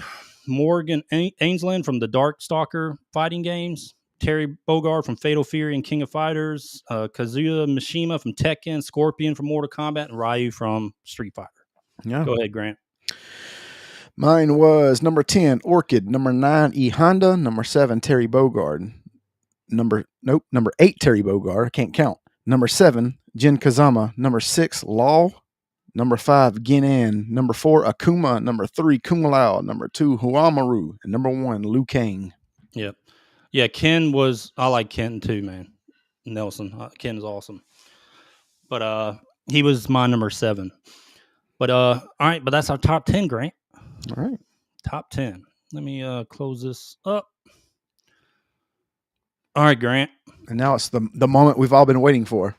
Morgan Ainsland from the Darkstalker fighting games, Terry Bogard from Fatal Fury and King of Fighters, Kazuya Mishima from Tekken, Scorpion from Mortal Kombat, and Ryu from Street Fighter. Yeah. Go ahead, Grant. Mine was number 10, Orchid. Number 9, E Honda. Number 7, Terry Bogard. Number 8, Terry Bogard. I can't count. Number 7, Jin Kazama. Number 6, Law. Number 5, Ginan. Number 4, Akuma. Number 3, Kung Lao. Number 2, Huamaru. And number 1, Liu Kang. Yep. Yeah, I like Ken too, man. Nelson. Ken is awesome. But he was my number 7. But all right, but that's our top 10, Grant. All right. Top 10. Let me close this up. All right, Grant. And now it's the moment we've all been waiting for.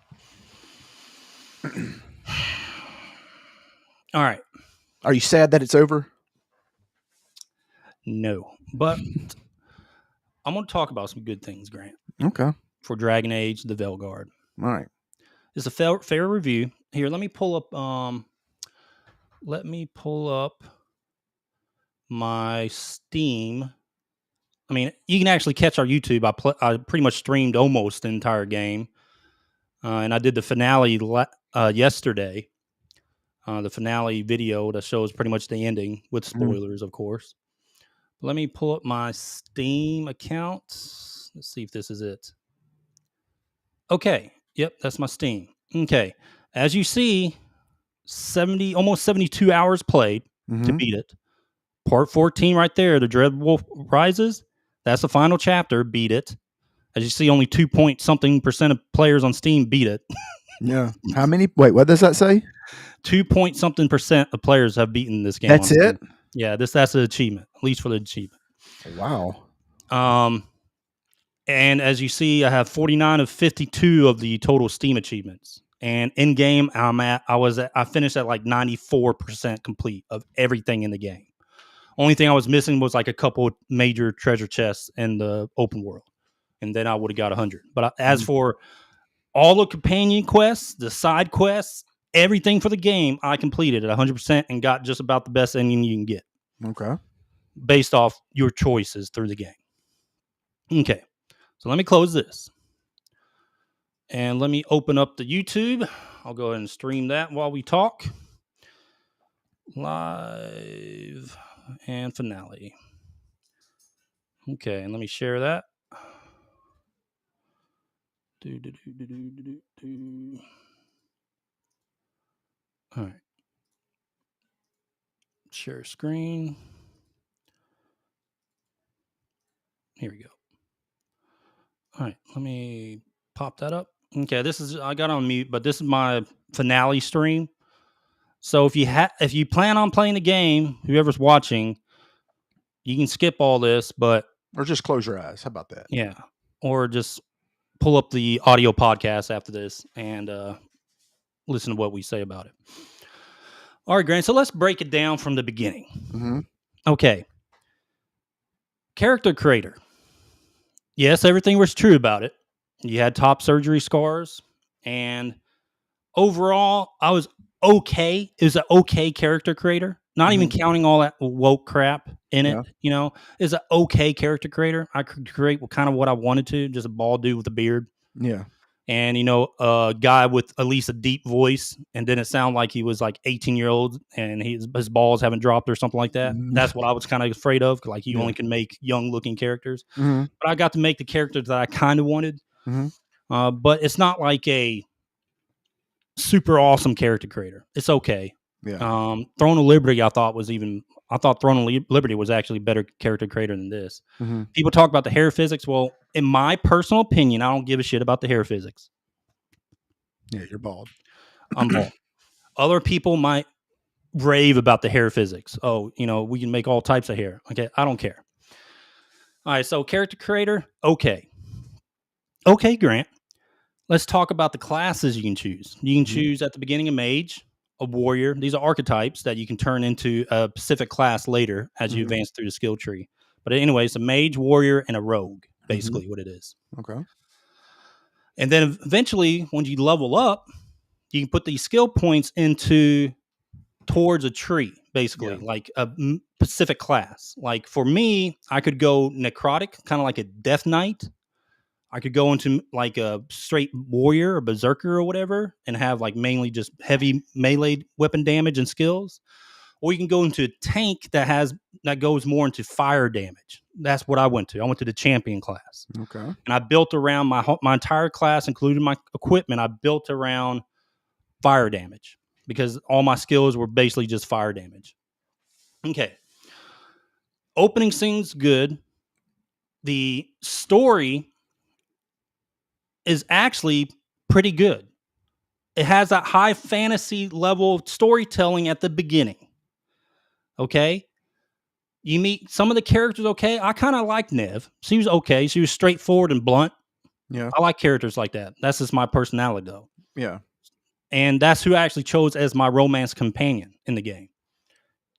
All right. Are you sad that it's over? No. But I'm going to talk about some good things, Grant. Okay. For Dragon Age, the Veilguard. All right. It's a fair review. Here, let me pull up my Steam. I mean, you can actually catch our YouTube. I pretty much streamed almost the entire game. And I did the finale yesterday. The finale video that shows pretty much the ending with spoilers, of course. Let me pull up my Steam account. Let's see if this is it. Okay. Yep, that's my Steam. Okay. As you see, almost 72 hours played to beat it. Part 14 right there, the Dread Wolf Rises. That's the final chapter. Beat it. As you see, only 2% of players on Steam beat it. Yeah. How many? Wait, what does that say? 2% of players have beaten this game. That's it? Yeah, that's an achievement, at least for the achievement. Wow. And as you see, I have 49 of 52 of the total Steam achievements. And in game, I finished at like 94% complete of everything in the game. Only thing I was missing was like a couple of major treasure chests in the open world, and then I would have got 100. But as for all the companion quests, the side quests, everything for the game, I completed at 100% and got just about the best ending you can get. Okay. Based off your choices through the game. Okay, so let me close this. And let me open up the YouTube. I'll go ahead and stream that while we talk. Live and finale. Okay, and let me share that. All right. Share screen. Here we go. All right, let me pop that up. Okay, I got on mute, but this is my finale stream. So if you plan on playing the game, whoever's watching, you can skip all this, but or just close your eyes. How about that? Yeah, or just pull up the audio podcast after this and listen to what we say about it. All right, Grant. So let's break it down from the beginning. Mm-hmm. Okay. Character creator. Yes, everything was true about it. You had top surgery scars, and overall, I was okay. It was an okay character creator. Not even counting all that woke crap in it. It's an okay character creator. I could create kind of what I wanted to, just a bald dude with a beard. Yeah. And, a guy with at least a deep voice, and didn't sound like he was like 18-year-old and his balls haven't dropped or something like that. That's what I was kind of afraid of. Like, you only can make young looking characters. But I got to make the characters that I kind of wanted. But it's not like a super awesome character creator. It's okay. Yeah. Throne of Liberty, I thought Throne of Liberty was actually better character creator than this. People talk about the hair physics. Well, in my personal opinion, I don't give a shit about the hair physics. Yeah, you're bald. I'm bald. Other people might rave about the hair physics. Oh, we can make all types of hair. Okay, I don't care. All right, so character creator, okay. Okay, Grant. Let's talk about the classes you can choose. You can choose at the beginning a mage, a warrior. These are archetypes that you can turn into a specific class later as you advance through the skill tree. But anyway, it's a mage, warrior, and a rogue, basically what it is. Okay. And then eventually, when you level up, you can put these skill points towards a tree, basically, like a specific class. Like for me, I could go necrotic, kind of like a death knight. I could go into like a straight warrior or berserker or whatever and have like mainly just heavy melee weapon damage and skills. Or you can go into a tank that goes more into fire damage. That's what I went to. I went to the champion class. Okay. And I built around my entire class, including my equipment. I built around fire damage because all my skills were basically just fire damage. Okay. Opening scene's good. The story is actually pretty good. It has that high fantasy level of storytelling at the beginning. Okay. You meet some of the characters. Okay. I kind of like Nev. She was okay. She was straightforward and blunt. Yeah. I like characters like that. That's just my personality though. Yeah. And that's who I actually chose as my romance companion in the game.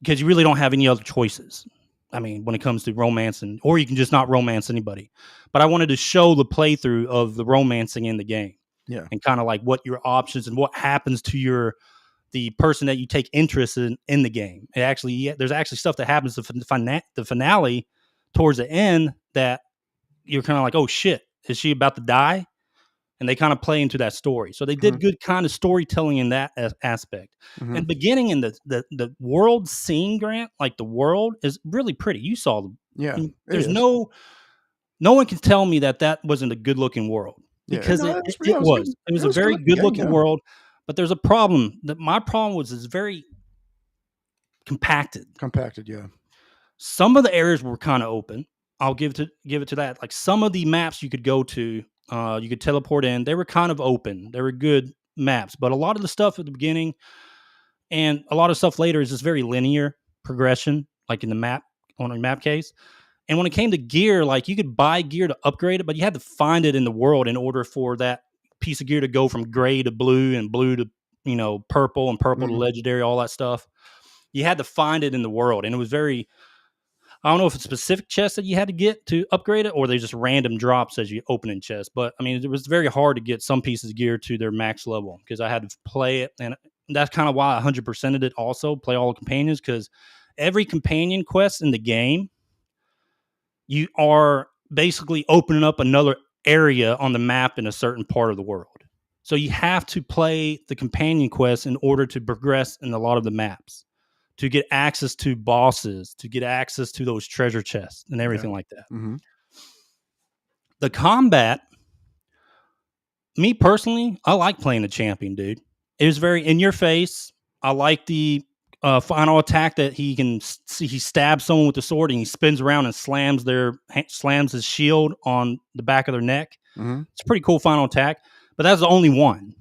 Because you really don't have any other choices. I mean, when it comes to romance, or you can just not romance anybody. But I wanted to show the playthrough of the romancing in the game. Yeah. And kind of like what your options and what happens to the person that you take interest in the game. There's actually stuff that happens to the finale towards the end that you're kind of like, oh shit, is she about to die? And they kind of play into that story. So they did good kind of storytelling in that aspect. And beginning in the world scene, Grant, like the world is really pretty. You saw them. Yeah. There's no one can tell me that wasn't a good looking world, because it was. It was a very good looking world, but there's a problem. My problem was it's very compacted. Yeah. Some of the areas were kind of open. I'll give it to that. Like some of the maps you could go to, you could teleport in. They were kind of open. They were good maps, but a lot of the stuff at the beginning and a lot of stuff later is just very linear progression, like in the map on a map case. And when it came to gear, like you could buy gear to upgrade it, but you had to find it in the world in order for that piece of gear to go from gray to blue and blue to purple and purple to legendary, all that stuff. You had to find it in the world, and it was very. I don't know if it's specific chests that you had to get to upgrade it, or they just random drops as you open in chests. But I mean, it was very hard to get some pieces of gear to their max level because I had to play it. And that's kind of why I 100%ed it also, play all the companions, because every companion quest in the game, you are basically opening up another area on the map in a certain part of the world. So you have to play the companion quest in order to progress in a lot of the maps, to get access to bosses, to get access to those treasure chests and everything like that. Mm-hmm. The combat, me personally, I like playing the champion, dude. It was very in your face. I like the final attack that he can see. He stabs someone with the sword and he spins around and slams his shield on the back of their neck. Mm-hmm. It's a pretty cool final attack, but that's the only one.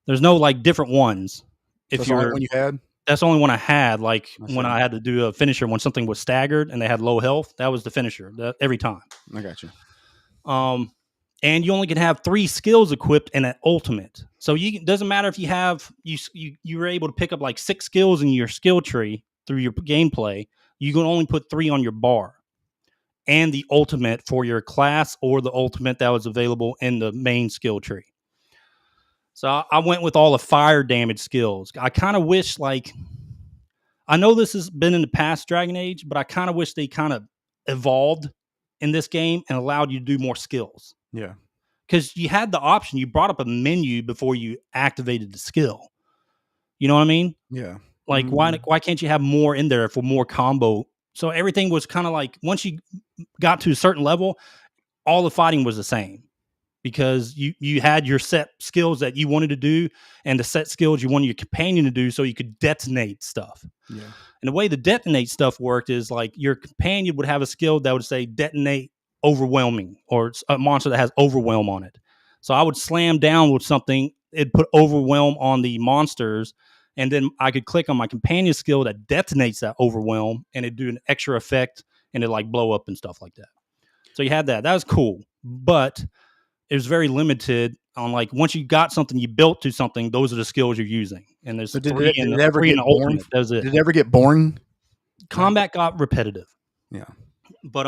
There's no like different ones. If that's the only one you had, that's the only one I had. Like when I had to do a finisher when something was staggered and they had low health, that was the finisher every time. I got you. And you only can have 3 skills equipped in an ultimate. So it doesn't matter if you have you were able to pick up like 6 skills in your skill tree through your gameplay. You can only put 3 on your bar, and the ultimate for your class or the ultimate that was available in the main skill tree. So I went with all the fire damage skills. I kind of wish, like, I know this has been in the past Dragon Age, but I kind of wish they kind of evolved in this game and allowed you to do more skills. Yeah. Because you had the option. You brought up a menu before you activated the skill. You know what I mean? Yeah. Like, why can't you have more in there for more combo? So everything was kind of like, once you got to a certain level, all the fighting was the same. Because you had your set skills that you wanted to do and the set skills you wanted your companion to do so you could detonate stuff. Yeah. And the way the detonate stuff worked is like your companion would have a skill that would say detonate overwhelming, or a monster that has overwhelm on it. So I would slam down with something, it'd put overwhelm on the monsters, and then I could click on my companion skill that detonates that overwhelm, and it'd do an extra effect, and it'd like blow up and stuff like that. So you had that. That was cool. But it was very limited on, like, once you got something, you built to something, those are the skills you're using. And there's Did three in the ultimate. That was it. Did it ever get boring? Combat got repetitive. Yeah. But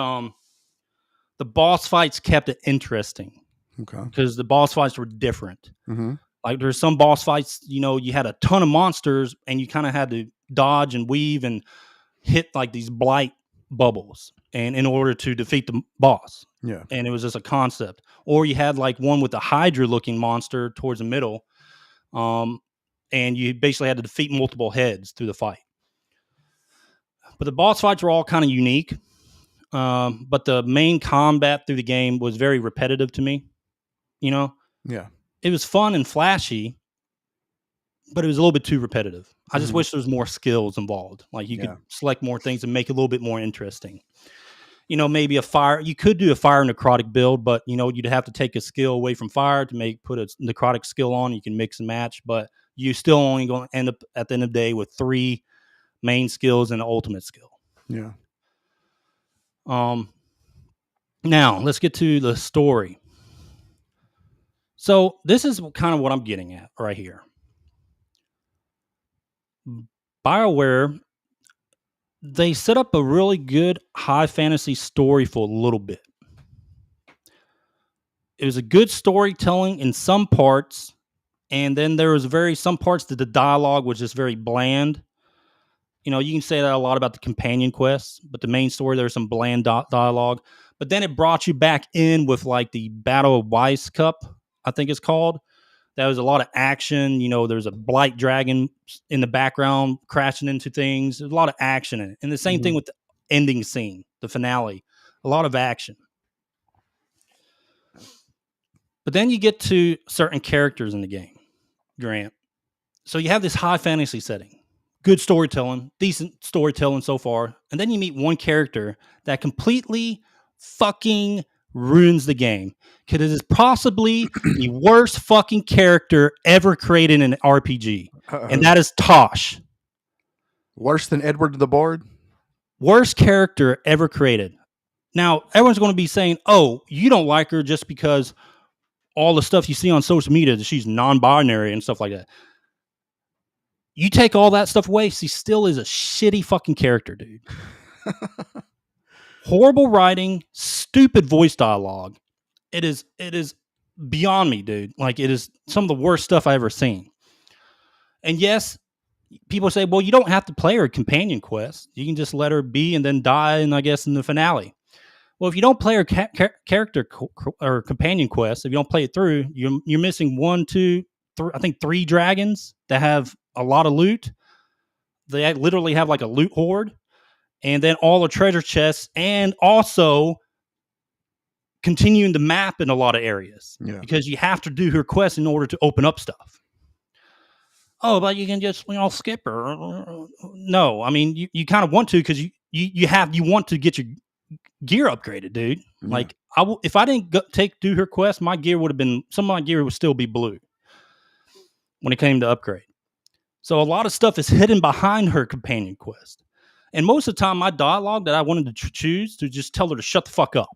the boss fights kept it interesting. Okay. Because the boss fights were different. Mm-hmm. Like there's some boss fights, you had a ton of monsters and you kind of had to dodge and weave and hit like these blight bubbles, and in order to defeat the boss. Yeah. And it was just a concept. Or you had like one with a Hydra looking monster towards the middle. And you basically had to defeat multiple heads through the fight. But the boss fights were all kind of unique. But the main combat through the game was very repetitive to me. Yeah. It was fun and flashy, but it was a little bit too repetitive. I just wish there was more skills involved. Like you could select more things and make it a little bit more interesting. Maybe you could do a fire necrotic build, but you'd have to take a skill away from fire to put a necrotic skill on. You can mix and match, but you still only going to end up at the end of the day with 3 main skills and an ultimate skill. Yeah. Now let's get to the story. So this is kind of what I'm getting at right here. BioWare, they set up a really good high fantasy story for a little bit. It was a good storytelling in some parts, and then there was some parts that the dialogue was just very bland. You can say that a lot about the companion quests, but the main story, there was some bland dialogue. But then it brought you back in with like the Battle of Weiss Cup, I think it's called. There was a lot of action. There's a blight dragon in the background crashing into things. There's a lot of action in it. And the same thing with the ending scene, the finale. A lot of action. But then you get to certain characters in the game, Grant. So you have this high fantasy setting. Good storytelling, decent storytelling so far. And then you meet one character that completely fucking ruins the game. Because it is possibly the worst fucking character ever created in an RPG. And that is Tosh. Worse than Edward the Bard? Worst character ever created. Now, everyone's going to be saying, oh, you don't like her just because all the stuff you see on social media, that she's non-binary and stuff like that. You take all that stuff away, she still is a shitty fucking character, dude. Horrible writing, stupid voice dialogue. It is beyond me, dude. Like, it is some of the worst stuff I've ever seen. And yes, people say, well, you don't have to play her companion quest. You can just let her be and then die, and I guess in the finale. Well, if you don't play her character or companion quest, if you don't play it through, you're missing 1, 2, 3, I think 3 dragons that have a lot of loot. They literally have like a loot horde, and then all the treasure chests, and also continuing the map in a lot of areas because you have to do her quest in order to open up stuff. Oh, but you can just skip her. No, I mean you kind of want to because you want to get your gear upgraded, dude. Yeah. Like if I didn't do her quest, my gear would have been some of my gear would still be blue when it came to upgrade. So a lot of stuff is hidden behind her companion quest. And most of the time, my dialogue that I wanted to choose to just tell her to shut the fuck up.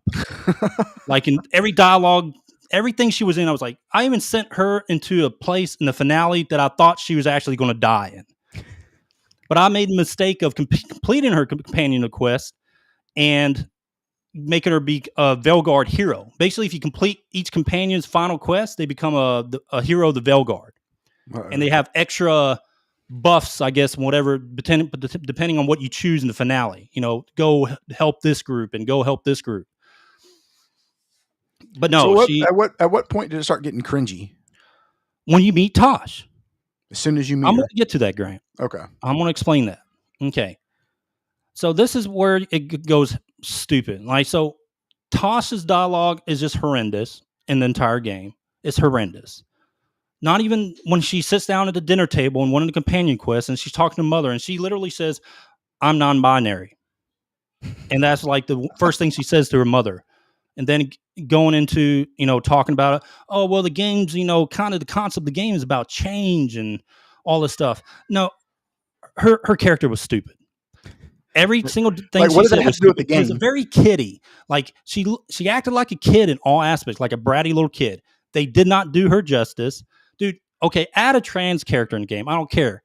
Like in every dialogue, everything she was in, I was like, I even sent her into a place in the finale that I thought she was actually going to die in. But I made the mistake of completing her companion quest and making her be a Veilguard hero. Basically, if you complete each companion's final quest, they become a hero of the Veilguard. And they have extra buffs, I guess, whatever, depending on what you choose in the finale. Go help this group and go help this group. But no, so at what point did it start getting cringy? When you meet Tosh. As soon as you meet her. I'm going to get to that, Grant. Okay. I'm going to explain that. Okay. So this is where it goes stupid. Like, so Tosh's dialogue is just horrendous in the entire game. It's horrendous. Not even when she sits down at the dinner table in one of the companion quests and she's talking to mother and she literally says, I'm non-binary. And that's like the first thing she says to her mother. And then going into, talking about it. Oh, well, the game's, kind of the concept of the game is about change and all this stuff. No, her character was stupid. Every single thing like, she said was stupid. It was very kiddie. Like she acted like a kid in all aspects, like a bratty little kid. They did not do her justice. Dude, okay, add a trans character in the game. I don't care.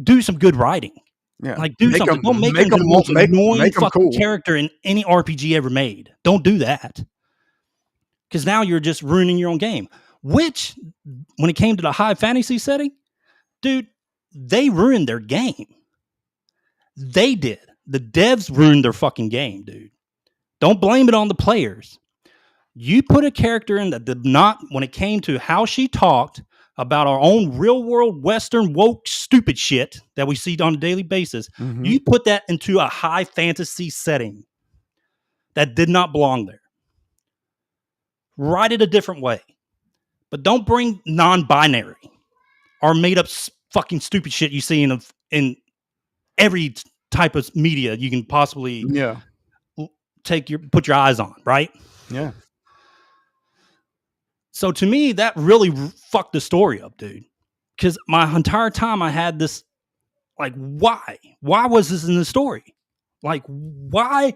Do some good writing. Yeah. Like, do something. Don't make them the most annoying fucking character in any RPG ever made. Don't do that. Because now you're just ruining your own game. Which, when it came to the high fantasy setting, dude, they ruined their game. They did. The devs ruined their fucking game, dude. Don't blame it on the players. You put a character in that did not, when it came to how she talked about our own real world Western woke stupid shit that we see on a daily basis, you put that into a high fantasy setting that did not belong there. Write it a different way. But don't bring non-binary or made up fucking stupid shit you see in every type of media you can possibly put your eyes on, right? Yeah. So to me, that really fucked the story up, dude. Because my entire time I had this, like, why? Why was this in the story? Like, why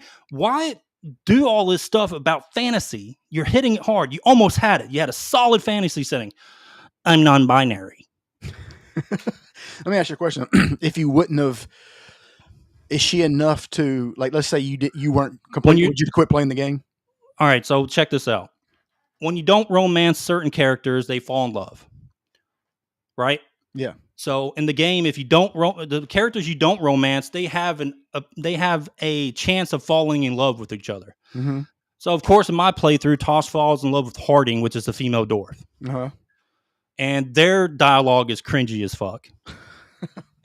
do all this stuff about fantasy? You're hitting it hard. You almost had it. You had a solid fantasy setting. I'm non-binary. Let me ask you a question. If you wouldn't have, is she enough to, like, let's say you weren't completely, would you quit playing the game? All right, so check this out. When you don't romance certain characters, they fall in love, right? Yeah. So in the game, if you don't the characters you don't romance, they have a chance of falling in love with each other. Mm-hmm. So of course, in my playthrough, Tosh falls in love with Harding, which is the female dwarf, and their dialogue is cringy as fuck.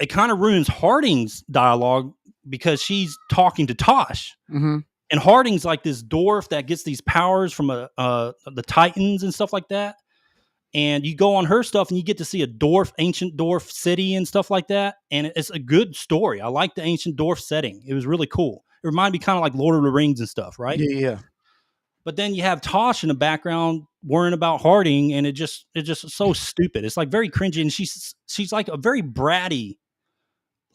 It kind of ruins Harding's dialogue because she's talking to Tosh. Mm-hmm. And Harding's like this dwarf that gets these powers from the Titans and stuff like that. And you go on her stuff and you get to see ancient dwarf city and stuff like that. And it's a good story. I like the ancient dwarf setting. It was really cool. It reminded me kind of like Lord of the Rings and stuff, right? Yeah. But then you have Tosh in the background worrying about Harding, and it's just so stupid. It's like very cringy, and she's like a very bratty,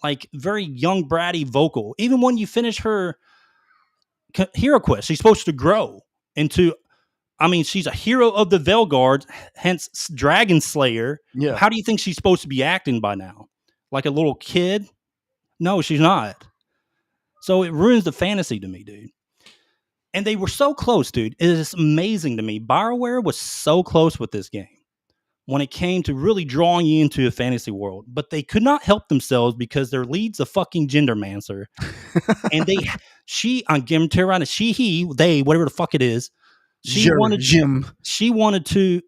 like very young bratty vocal. Even when you finish her hero quest, she's supposed to grow into, I mean, she's a hero of the Veilguard, hence Dragon Slayer. Yeah. How do you think she's supposed to be acting by now? Like a little kid? No, she's not. So it ruins the fantasy to me, dude. And they were so close, dude. It is amazing to me. BioWare was so close with this game when it came to really drawing you into a fantasy world. But they could not help themselves because their lead's a fucking gendermancer. And She on Terra, he, they, whatever the fuck it is. She wanted to.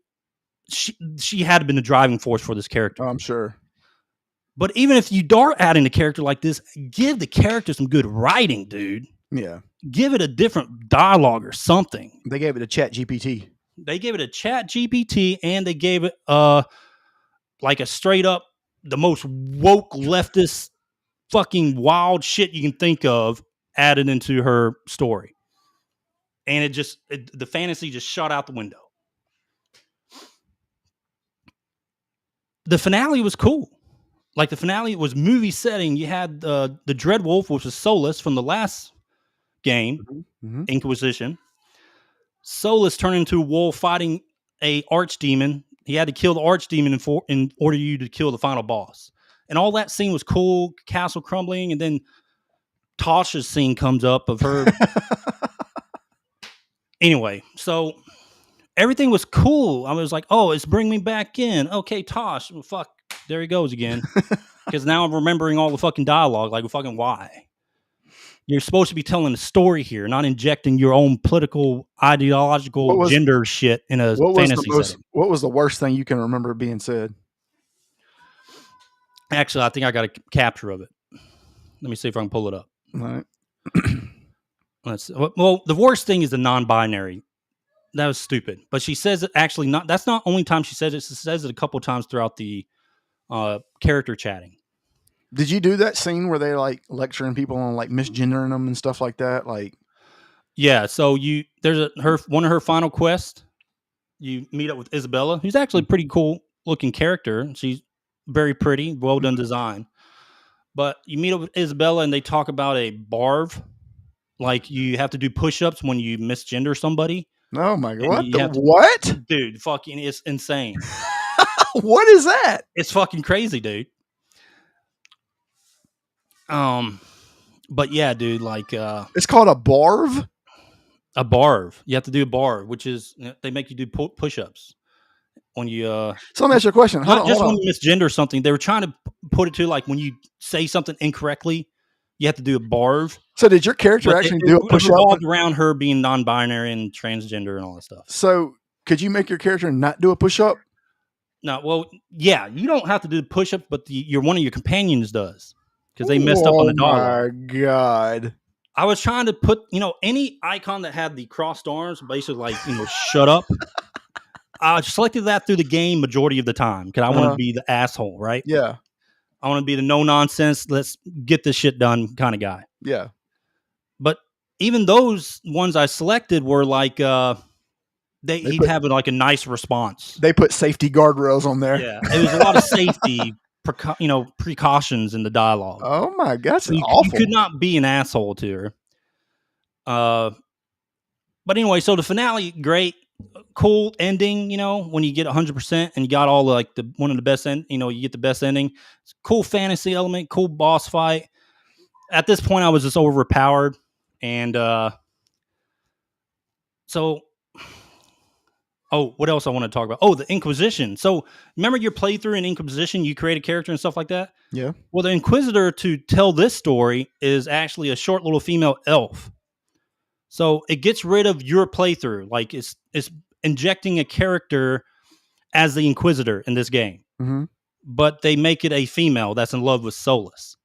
She had been the driving force for this character. Oh, I'm sure. But even if you are adding a character like this, give the character some good writing, dude. Yeah. Give it a different dialogue or something. They gave it a Chat GPT. They gave it a Chat GPT, and they gave it like a straight up the most woke leftist fucking wild shit you can think of added into her story. And the fantasy just shot out the window. The finale was cool. Like the finale was movie setting. You had the Dreadwolf, which was Solus from the last game, Inquisition. Solus turned into a wolf fighting a archdemon. He had to kill the archdemon in order you to kill the final boss. And all that scene was cool, castle crumbling, and then Tasha's scene comes up of her. Anyway, so everything was cool. I was like, oh, it's bringing me back in. Okay, Tosh, well, fuck, there he goes again. Because now I'm remembering all the fucking dialogue. Like, fucking why? You're supposed to be telling a story here, not injecting your own political, ideological, gender shit in a fantasy setting. What was the worst thing you can remember being said? Actually, I think I got a capture of it. Let me see if I can pull it up. All right. Well, the worst thing is the non-binary. That was stupid. But she says it actually not. That's not only time she says it. She says it a couple of times throughout the character chatting. Did you do that scene where they like lecturing people on like misgendering them and stuff like that? Like, yeah. So there's one of her final quests. You meet up with Isabella, who's actually a pretty cool looking character. She's very pretty, well done design. But you meet up with Isabella and they talk about a barv. Like you have to do push-ups when you misgender somebody. Oh my God. What? Dude, fucking it's insane. What is that? It's fucking crazy, dude. But yeah, dude, like it's called a barv? A barv. You have to do a barv, which is they make you do push-ups when you So let me ask you a question. Not just when you misgender something. They were trying to put it to like when you say something incorrectly, you have to do a barv. So did your character actually do a push-up? It revolved around her being non-binary and transgender and all that stuff. So could you make your character not do a push-up? No, well, yeah, you don't have to do the push-up, but one of your companions does because they messed up on the dialogue. Oh my God. I was trying to put, any icon that had the crossed arms, basically like, shut up. I selected that through the game majority of the time because I want to be the asshole, right? Yeah. I want to be the no nonsense, let's get this shit done kind of guy. Yeah. But even those ones I selected were like, he'd have like a nice response. They put safety guardrails on there. Yeah. It was a lot of safety, precautions in the dialogue. Oh my God. That's awful. You could not be an asshole to her. But anyway, so the finale, great. Cool ending, when you get 100% and you got all like one of the best end, you get the best ending. It's cool fantasy element, cool boss fight. At this point, I was just overpowered, and what else I want to talk about? Oh, the Inquisition. So remember your playthrough in Inquisition? You create a character and stuff like that. Yeah. Well, the Inquisitor to tell this story is actually a short little female elf. So it gets rid of your playthrough. Like it's injecting a character as the Inquisitor in this game. Mm-hmm. But they make it a female that's in love with Solus.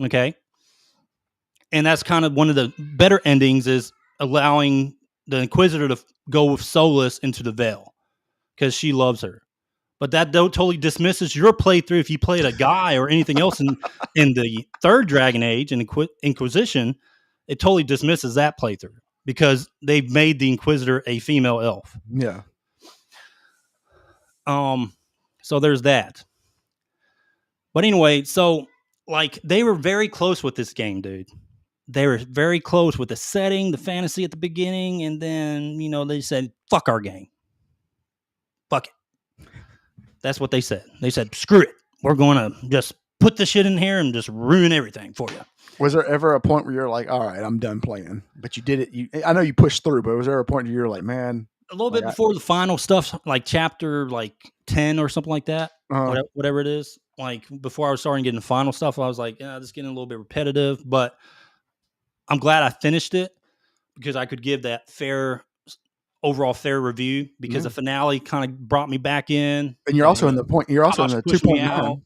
Okay? And that's kind of one of the better endings is allowing the Inquisitor to go with Solus into the Veil because she loves her. But that totally dismisses your playthrough if you played a guy or anything else in the third Dragon Age and Inquisition. It totally dismisses that playthrough because they've made the Inquisitor a female elf. Yeah. So there's that. But anyway, so like they were very close with this game, dude. They were very close with the setting, the fantasy at the beginning, and then, they said, fuck our game. Fuck it. That's what they said. They said, screw it. We're going to just put the shit in here and just ruin everything for you. Was there ever a point where you're like, all right, I'm done playing? But you did it. I know you pushed through, but was there a point where you're like, man? A little bit before the final stuff, like chapter 10 or something like that, whatever it is. Like before I was starting getting the final stuff, I was like, this is getting a little bit repetitive. But I'm glad I finished it because I could give that overall fair review because the finale kind of brought me back in. And you're also in the point. You're also Tosh in the pushed me out. 2.9.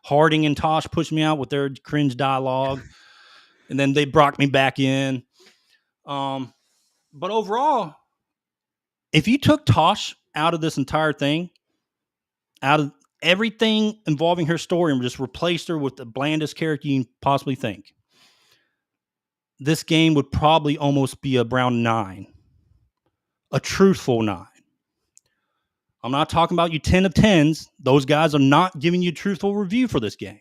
Harding and Tosh pushed me out with their cringe dialogue, and then they brought me back in. But overall, if you took Tosh out of this entire thing, out of everything involving her story, and just replaced her with the blandest character you can possibly think, this game would probably almost be around 9. A truthful 9. I'm not talking about you 10 of 10s. Those guys are not giving you a truthful review for this game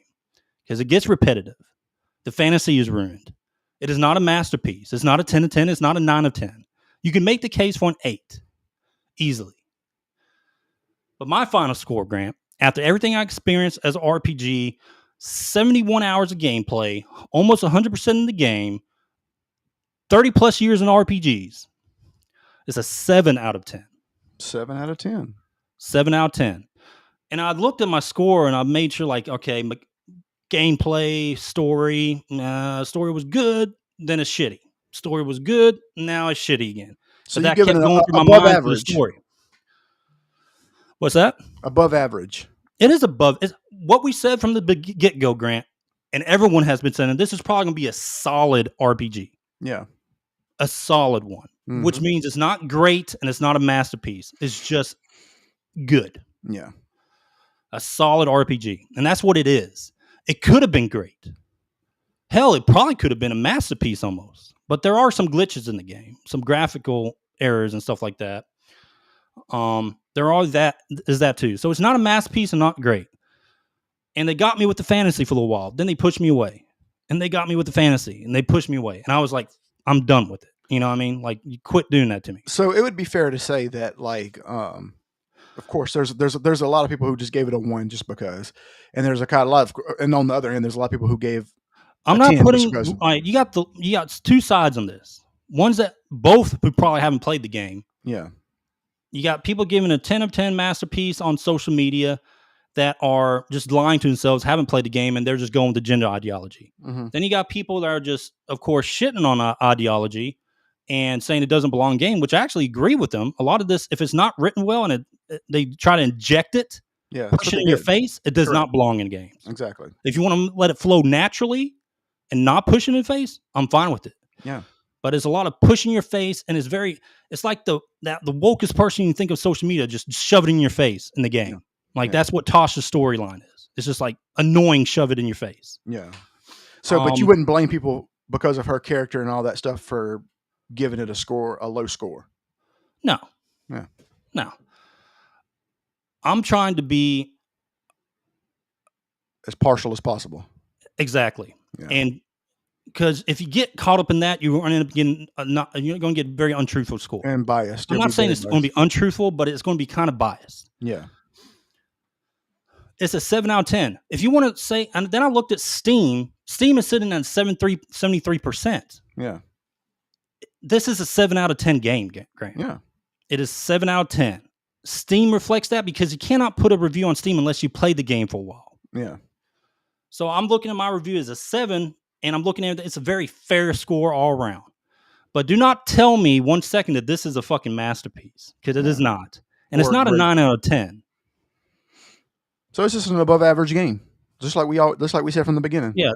because it gets repetitive. The fantasy is ruined. It is not a masterpiece. It's not a 10 of 10. It's not a 9 of 10. You can make the case for an 8 easily. But my final score, Grant, after everything I experienced as an RPG, 71 hours of gameplay, almost 100% in the game, 30 plus years in RPGs, it's a 7 out of 10. 7 out of 10. 7 out of 10. And I looked at my score and I made sure, like, okay, gameplay, story was good, then it's shitty. Story was good, now it's shitty again. So that kept kept going through my above mind average. for the story. What's that? Above average. It is above. It's what we said from the get-go, Grant, and everyone has been saying this is probably going to be a solid RPG. Yeah. A solid one, which means it's not great and it's not a masterpiece. It's just good. Yeah. A solid RPG. And that's what it is. It could have been great. Hell, it probably could have been a masterpiece almost. But there are some glitches in the game, some graphical errors and stuff like that. There are that too. So it's not a masterpiece and not great. And they got me with the fantasy for a little while. Then they pushed me away. And they got me with the fantasy and they pushed me away. And I was like, I'm done with it. You know what I mean? Like, you quit doing that to me. So it would be fair to say that, like, of course, there's a lot of people who just gave it a 1 just because, and there's and on the other end, there's a lot of people who gave. I'm not putting. You got 2 sides on this. Ones that both who probably haven't played the game. Yeah. You got people giving a 10 of 10 masterpiece on social media that are just lying to themselves, haven't played the game, and they're just going with the gender ideology. Then you got people that are just, of course, shitting on ideology and saying it doesn't belong in game, which I actually agree with them. A lot of this, if it's not written well and they try to inject it, push it in your face, it does not belong in games. Exactly. If you want to let it flow naturally and not push it in the face, I'm fine with it. Yeah. But it's a lot of pushing your face, and it's like the wokest person you think of social media, just shove it in your face in the game. Yeah. Like, that's what Tasha's storyline is. It's just like annoying, shove it in your face. Yeah. So, but you wouldn't blame people because of her character and all that stuff for giving it a low score. No. Yeah. No. I'm trying to be as partial as possible. Exactly. Yeah. And because if you get caught up in that, you're going to end up getting you're going to get a very untruthful score. And biased. I'm not saying it's going to be untruthful, but it's going to be kind of biased. Yeah. It's a 7 out of 10. If you want to say, and then I looked at Steam. Steam is sitting at 73%. Yeah. This is a 7 out of 10 game, Grant. Yeah. It is 7 out of 10. Steam reflects that because you cannot put a review on Steam unless you play the game for a while. Yeah. So I'm looking at my review as a 7, and I'm looking at it, it's a very fair score all around. But do not tell me 1 second that this is a fucking masterpiece, because it is not. And it's not a 9 out of 10. So it's just an above average game. Just like we said from the beginning. Yeah.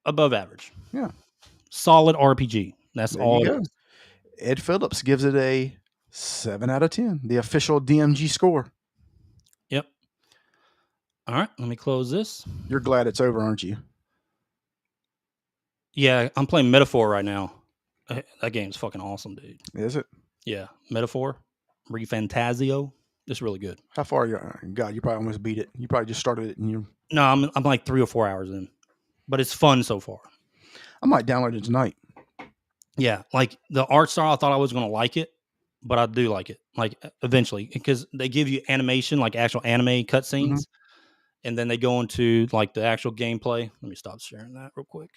Above average. Yeah. Solid RPG. That's all it is. Ed Phillips gives it a 7 out of 10, the official DMG score. Yep. All right, let me close this. You're glad it's over, aren't you? Yeah, I'm playing Metaphor right now. That game's fucking awesome, dude. Is it? Yeah, Metaphor, Refantasio. It's really good. How far are you? God, you probably almost beat it. You probably just started it, and you. No, I'm like 3 or 4 hours in, but it's fun so far. I might download it tonight. Yeah, like the art style, I thought I was gonna like it, but I do like it. Like eventually, because they give you animation, like actual anime cutscenes, and then they go into like the actual gameplay. Let me stop sharing that real quick.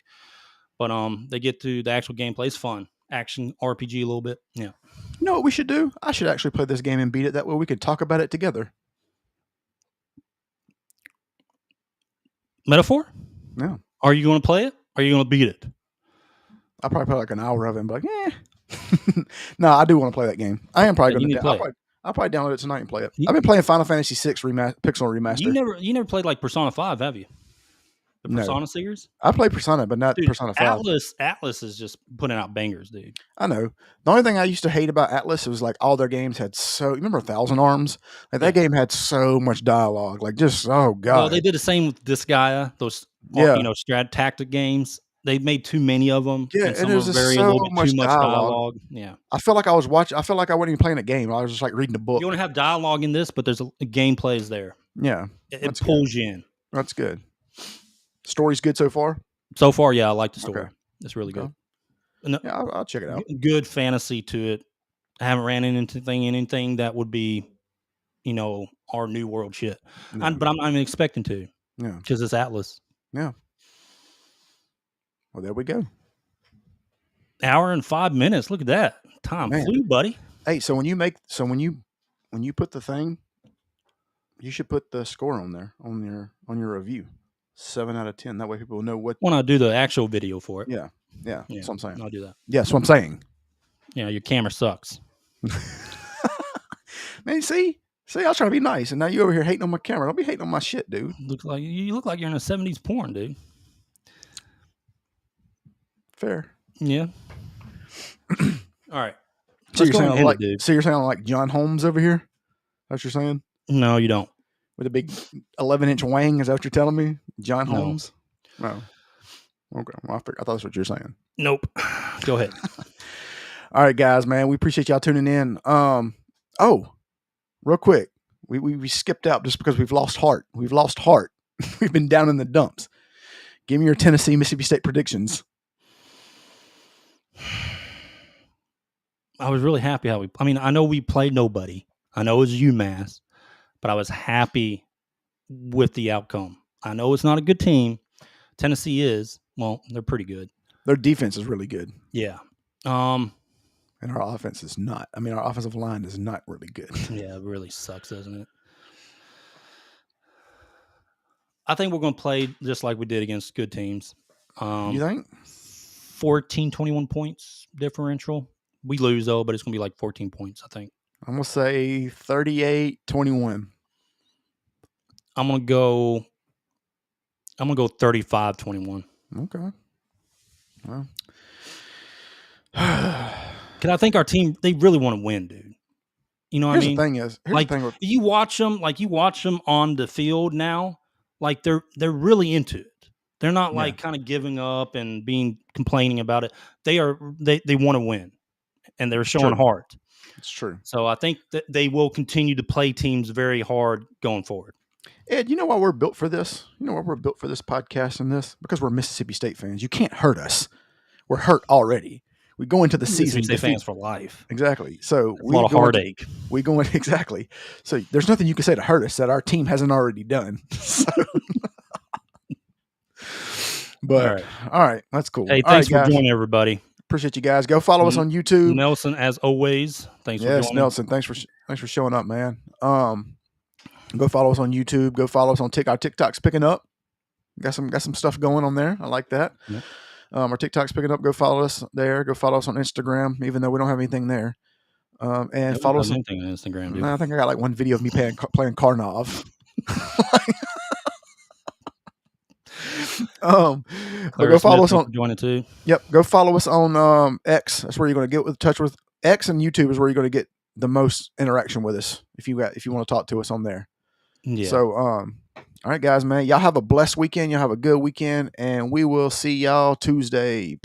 But they get to the actual gameplay. It's fun, action RPG a little bit. Yeah. You know what we should do? I should actually play this game and beat it. That way we could talk about it together. Metaphor? Yeah. Are you going to play it? Or are you going to beat it? I'll probably play like an hour of it and be like, No, I do want to play that game. I am probably going to play it. I'll probably download it tonight and play it. I've been playing Final Fantasy VI Pixel Remaster. You never played like Persona 5, have you? The Persona series? I played Persona, but not Persona 5. Atlas is just putting out bangers, dude. I know. The only thing I used to hate about Atlas was like all their games had you remember Thousand Arms? Like that game had so much dialogue. Like just oh god. Well, they did the same with Disgaea, those strat tactic games. They made too many of them. Yeah, and there's just so much too much dialogue. Yeah. I felt like I wasn't even playing a game. I was just like reading a book. You want to have dialogue in this, but there's a gameplay is there. Yeah. It pulls you in. That's good. Story's good so far? So far, yeah, I like the story. Okay. It's really good. Yeah, I'll check it out. Good fantasy to it. I haven't ran into anything that would be, our new world shit. No. But I'm expecting to. Yeah. Because it's Atlas. Yeah. Well, there we go. Hour and 5 minutes. Look at that. Time flew, buddy. Hey, so when you put the thing, you should put the score on there on your review. 7 out of 10. That way people will know what. When I do the actual video for it. Yeah. That's what I'm saying. I'll do that. Yeah, that's what I'm saying. Yeah, your camera sucks. Man, see, I was trying to be nice, and now you over here hating on my camera. Don't be hating on my shit, dude. You look like you're in a 70s porn, dude. Fair. Yeah. All right. So you're saying I'm like John Holmes over here? That's what you're saying? No, you don't. With a big 11-inch wang? Is that what you're telling me? John Holmes? No. Okay. Well, I thought that's what you're saying. Nope. Go ahead. All right, guys, man. We appreciate y'all tuning in. Real quick. We skipped out just because we've lost heart. We've lost heart. We've been down in the dumps. Give me your Tennessee, Mississippi State predictions. I was really happy I know we played nobody. I know it was UMass, but I was happy with the outcome. I know it's not a good team. Tennessee is. Well, they're pretty good. Their defense is really good. Yeah. And our offense is not. Our offensive line is not really good. Yeah, it really sucks, doesn't it? I think we're going to play just like we did against good teams. You think? 14, 21 points differential. We lose, though, but it's going to be like 14 points, I think. I'm going to say 38-21. I'm going to go 35-21. Okay. Well. Because I think our team, they really want to win, dude. You know what I mean? Here's the thing you watch them on the field now, like they're really into it. They're not kind of giving up and complaining about it. They want to win, and they're showing heart. It's true. So I think that they will continue to play teams very hard going forward. Ed, you know why we're built for this? You know why we're built for this podcast and this? Because we're Mississippi State fans. You can't hurt us. We're hurt already. We go into the season. Mississippi State fans for life. Exactly. So a lot of heartache. We go in exactly. So there's nothing you can say to hurt us that our team hasn't already done. But all right, that's cool. Hey, thanks for joining, everybody. Appreciate you guys. Go follow us on YouTube. Nelson, as always, thanks for joining. Yes, Nelson, thanks for showing up, man. Go follow us on YouTube. Go follow us on TikTok. Our TikTok's picking up. Got some stuff going on there. I like that. Yep. Our TikTok's picking up. Go follow us there. Go follow us on Instagram, even though we don't have anything there. And follow us on Instagram. Dude. I think I got like one video of me playing Karnov. Go follow us on. Join it too. Yep. Go follow us on X. That's where you're going to get in touch with X, and YouTube is where you're going to get the most interaction with us if you want to talk to us on there. Yeah. So all right, guys, man. Y'all have a blessed weekend. Y'all have a good weekend, and we will see y'all Tuesday. Peace.